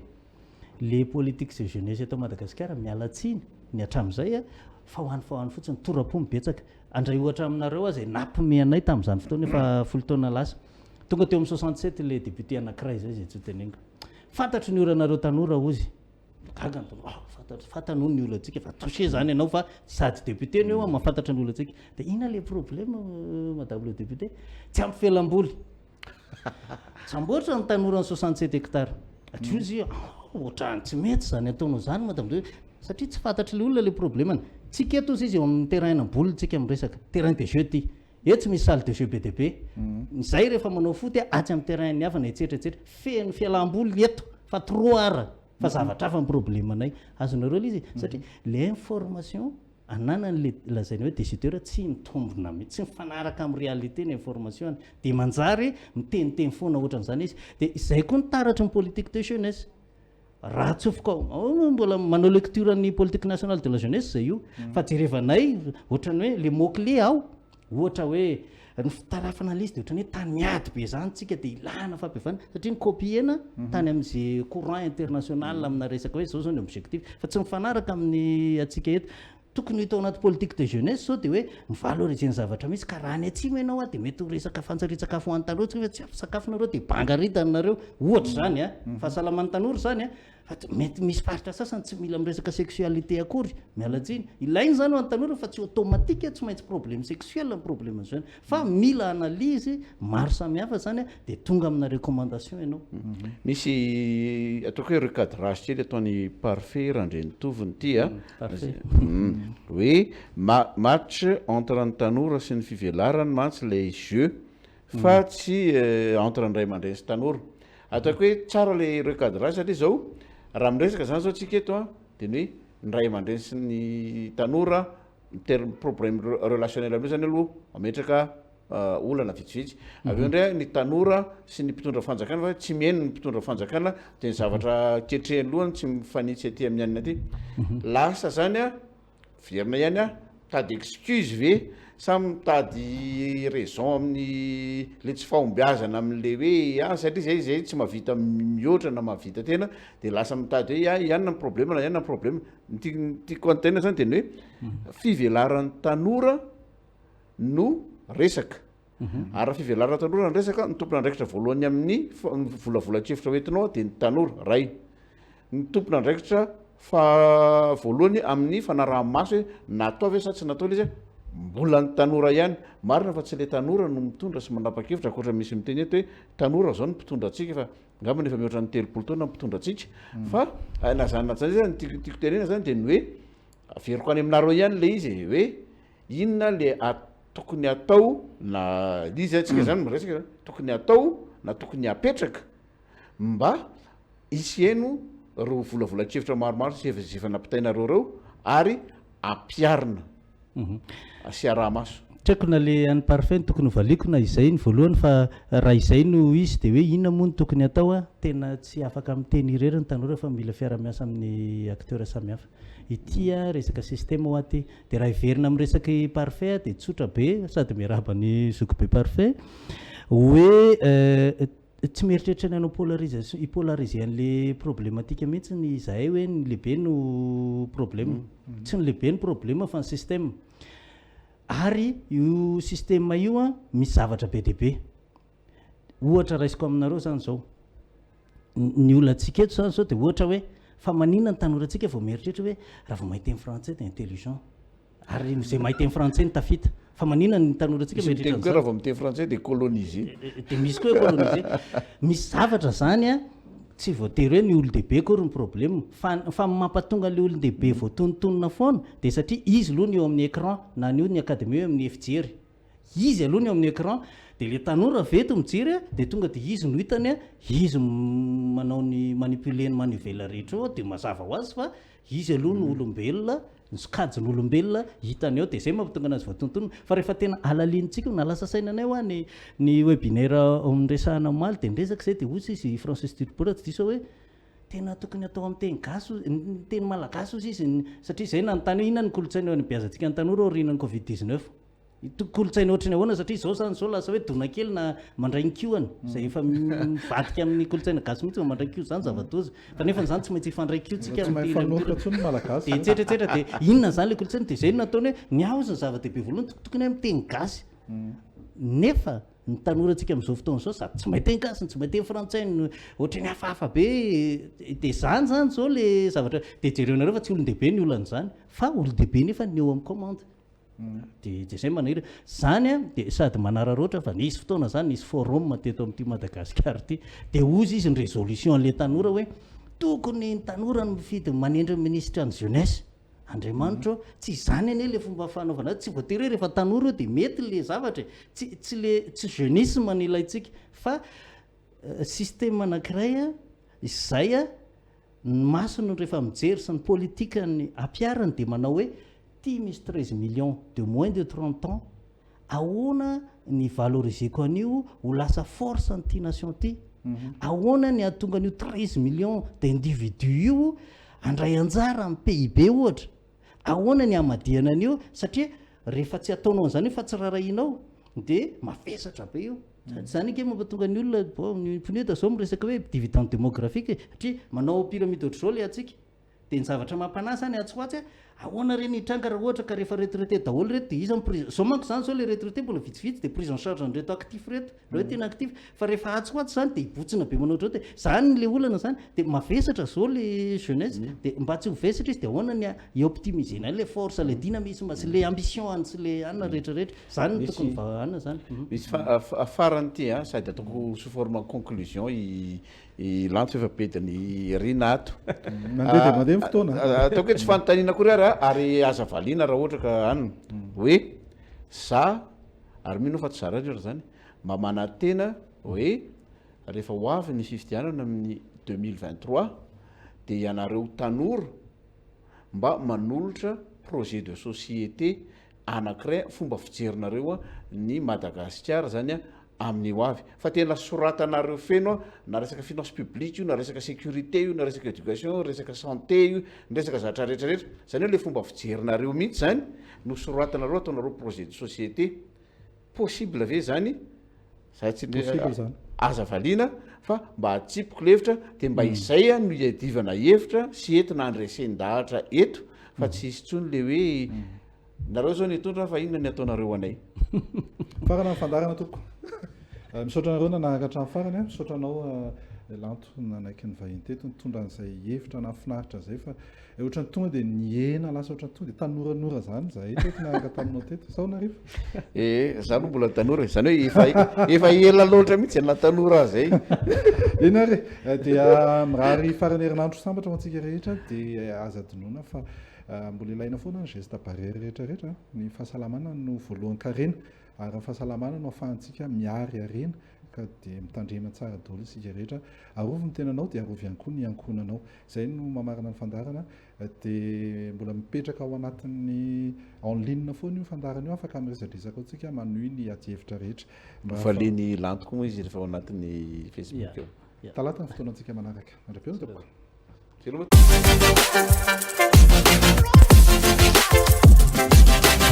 les politiques de jeunesse eto Madagasikara mialatsiny ny hatramin'izay a fa hoany fotsiny torapo mibetsaka andray ohatra aminareo azy nampime anay tamin'izany fotoana efa folo taona lasa tonga teo amin'ny 67 le député anankiray zay zay tsy tenenga fantatry ny oranareo tanora ozy gaga fantano ny olantsika fa touché zany ianao fa sady député ny eo mahafantatra ny olantsika dia ina le problème madame le député tsy ampy felam-boly tsamboatra ny tanora ny 67 hectare atrio izy ohatrany tsy mety zany ataonao zany madame satria tsy fantatry le olona le problème tsika eto izy eo amin'ny terrain am-boly tsika miresaka terrain de jeu ty eto tsy misy salle de jeu be dia be zay rehefa manao foty atsy amin'ny terrain ny havana etsetretsetra feno fialam-boly eto fa troara fa zavatra hafa ny problème anay azonareo le izy satria le information ananany le lazainy hoe décideur tsy mitombona tsy mifanaraka amin'ny réalité ny information dia manjary miteniteny foana ohatran'izany izy dia izay koa ny taratry ny politique de jeunesse raha tsofoka mbola manao lecture ny politique nationale de la jeunesse zay io fa jerevanay ohatrany hoe le mot-clé ao ohatra hoe ny fitarafana liste dia ohatrany hoe tany miady be zany tsika dia ilana fampivana satria ny copiena tany amin'izay courant international amina resaka hoe zao zao ny objectif fa tsy mifanaraka amin'ny atsika eto tokony hitao anaty politique de jeunesse zao dia hoe mivaloriser ny zavatra misy ka raha ny atsimo ianao a dia mety ho resaka fantsaritsakafo ho an'ny tanora tsika fa tsy afy sakafonareo dia bangaritany nareo ohatra zany a fahasalaman'ny tanora zany a fa mety misy faritra sasany tsy mila miresaka sexualité akory mialatsiny ilainy zany ho an'ny tanora fa tsy automatique tsy maintsy problème sexuel ny problème zany fa mila analyse maro samihafa zany a dia tonga amina recommandation ianao misy ataoko hoe recadrage kely ataony parfait randreny toviny ity a hoe match entre ny tanora sy ny fivelarany mantsy le jeu fa tsy entre ny ray aman-dreny sy tanora ataoko hoe tsara le recadrage satria zao raha miresaka zany zao tsika eto a dia ny hoe ny ray aman-dreny sy ny tanora terme problème relationnel amin'io zany aloha ametraka olana vitsivitsy aveo indray ny tanora sy ny mpitondra fanjakana fa tsy mihaino ny mpitondra fanjakana dia ny zavatra ketrehany lohany tsy mifanitsy aty amin'ny anina aty lasa zany a verina ihany a mitady excuse ve samy mitady raison amin'ny le tsy fahombiazana amin'le hoe satria zay tsy mahavita mihoatra na mahavita tena dia lasa mitady hoe ihanina ny problème na ihanina ny problème tiako antena zany dia ny hoe fivelaran'ny tanora no resaka ary raha fivelaran'ny tanora ny resaka ny tompona andraikitra voalohany amin'ny volavolan-kevitra hoentinao dia ny tanora ray ny tompona andraikitra fa voalohany amin'ny fanaraha-maso hoe natao ve sa tsy natao le izy mbola ny tanora ihany marina fa tsy le tanora no mitondra sy manapa-kevitra akoatra misy miteny eto hoe tanora zao ny mpitondra atsika fa ngambany efa mihoatra ny telopolo taona mpitondra atsika fa nazanina zany zany tiako tenena zany dia ny hoe averiko any aminareo ihany le izy hoe inona le tokony atao na izy atsika zany miresaka tokony atao na tokony apetraka mba isieno ro volavolan-kevitra maromaro sy efa nampitainareo reo ary ampiarina asia raha-maso treko na le any parfait tokony valiko na izay ny voalohany fa raha izay no izy dia hoe inona moa ny tokony atao a tena tsy afaka miteny irery ny tanora fa mila fiara-miasa amin'ny acteur samihafa ity a resaka système ho aty dia raha iverina amin'ny resaky parfait dia tsotra be sady miarabany zoko be parfait hoe tsy mieritreritra ny anao polarisation ipolariser an'le problématika mihitsy ny izahay hoe ny lehibe no problème tsy ny lehibe ny problème fa ny système ary io système io a misy zavatra be dia be ohatra raisiko aminareo zany zao ny olona antsika eto zany zao dia ohatra hoe fa maninona ny tanorantsika vao mieritrehitra hoe raha vao mahay teny français dia intelligent ary zay mahay teny français ny tafita fa maninona ny tanorantsika miteny koa raha vao miteny français dia colonisé dia misy koa colonisé misy zavatra zany a tsy voatery hoe ny olon-dehibe kory ny problème fa mampatonga le olon-dehibe voatonontonona foana dia satria izy aloha ny eo amin'ny écran na ny io ny akademia hoe amin'ny efijery izy aloha ny eo amin'ny écran dia le tanora veto mijery a dia tonga dia izy no hitany a izy manao ny manipule ny manivela rehetra eo dia mazava ho azy fa izy aloha ny olombelona ny sokajiny olombelona hitany eo dia zay mampitonga anazy voatontonona fa rehefa tena alalintsika na lasa sainanay hoa ny webinaire amresahana maly dia nresaka zay dia ozy izy Francis Turpora tsy diso hoe tena tokony atao amin'ny teny gaso teny malagasy ozy izy satria zay nanontany hoe inona ny kolotsaina eo any beazantsika ny tanora orinan'ny covid-19 kolotsaina ohatrany ahoana satria zao zany zao lasa hoe dona kely na mandray ny kioany zay efa mivadika amin'ny kolotsaina gasy mihitsy mandray kio zany zavatozy fa nefa zany tsy maintsy ifandray kiotsika dia tsetratsetra dia inona zany le kolotsaina dia zay nataony hoe ny aho zany zava-dehibe voalohany tokony amin'ny teny gasy nefa ny tanorantsika amin'izao fotoana zao sady tsy mahay teny gasy tsy mahay teny frantsay ohatrany hafahafa be dia zany zao le zavatra dia jereonareo fa tsy olon-dehibe ny olan'izany fa olon-dehibe nefa ny eo amin'ny commande dia zay manahira zany a dia sady manararoatra fa nisy fotoana zany nisy forum teto amin'ity Madagasikara ity dia ozy izy ny résolution an'le tanora hoe tokony ny tanora ny mifidy manendry ministre ny jeunesse Andriamanitra tsy zany ane le fomba fanaovana tsy voatery rehefa tanora dia mety le zavatra tsy jeunisme ny ilayntsika fa système anankiray a izay a ny masony rehefa mijery sy ny politika ny ampiarany dia manao hoe ty misy 13 millions de moins de 30 ans ahoana ny valoriser ko an'io ho lasa force an'ity nation ty ahoana ny ahatonga an'io 13 millions d'individu io andray anjara amin'ny PIB ohatra ahoana ny amadiana an'io satria rehefa tsy ataonao an'izany fa tsy rarahinao dia mafesatra be io zany ke mampatonga ny olona ny pineta zao miresaka hoe dividende démographique satria manao pyramide ohatr'izao le atsika dia ny zavatra mampanahy zany atsoatsy ahoana reny hitranga raha ohatra ka rehefa retraité daholo reto dia iza zao manko zany zao le retraité mbola vitsivitsy dia prise en charge an'reto actif reto raha hoe tena actif fa rehefa atsoatsy zany dia hibotsina be manao ohatrao dia zany le olana zany dia mavesatra zao le jeunesse dia mba tsy ho vesatra izy dia ahoana ny ioptimisena le force le dynamisme sy le ambition any sy le anina rehetrarehetra zany ny tokony anina zany misy farany ity a sady ataoko sous forme conclusion lanto efa bediny Rinato mandeha fotoana ataoko hoe tsy fanontaniana kory ary aza valiana raha ohatra ka anina hoe za ary mino fa tsy zaratra zany mba manatena hoe rehefa ho avy ny fifidianana amin'ny 2023 dia ianareo tanora mba manolotra projet de société anankiray fomba fijerinareo ny Madagasikara zany amin'ny ho avy fa tena soratanareo feno na resaka finance publique io na resaka sécurité io na resaka éducation resaka santé io resaka zavatra rehetrarehetra zany hoe le fomba fijerinareo mihitsy zany no soratanareo ataonareo projet de société possible ve zany aza valiana fa mba hatsipoko levitra dia mba izay no iadivana hevitra sy entina andresen-dahatra eto fa tsy isy tsony le hoe nareo zao nitondra fa inona ny ataonareo anay farana ny fandarana toko misaotra nareo nanaraka hatramin'ny farany misaotra anao lanto nanaiky ny vahiny teto nitondra an'izay hevitra nafinaritra zay fa ohatrany tonga dia niena lasa ohatrany tonga dia tanoranora zany za teto naraka taminao teto sao narivo za no mbola tanora zany hoe efa ela loatra mihitsy ana tanora zay ena re dia mirary farany herinandro sambatra ho antsika rehetra dia aza dinoana fa mbola ilaina foana ny geste barrière rehetrarehetra ny fahasalamana no voalohany karena ary ny fahasalamana no ahafahantsika miary arena ka dia mitandrema tsara daholo isika rehetra arovy ny tenanao dia arovy ihany koa ny ankonanao izay no mamarana ny fandarana dia mbola mipetraka ao anatin'ny en ligne foana io fandarana io afaka miresadresaka atsika manohy ny ady-hevitra rehetra valeny lantoko moa izy rehefa ao anatin'ny Facebook eo talata ny fotoanantsika manaraka andram-peo toko Thank you.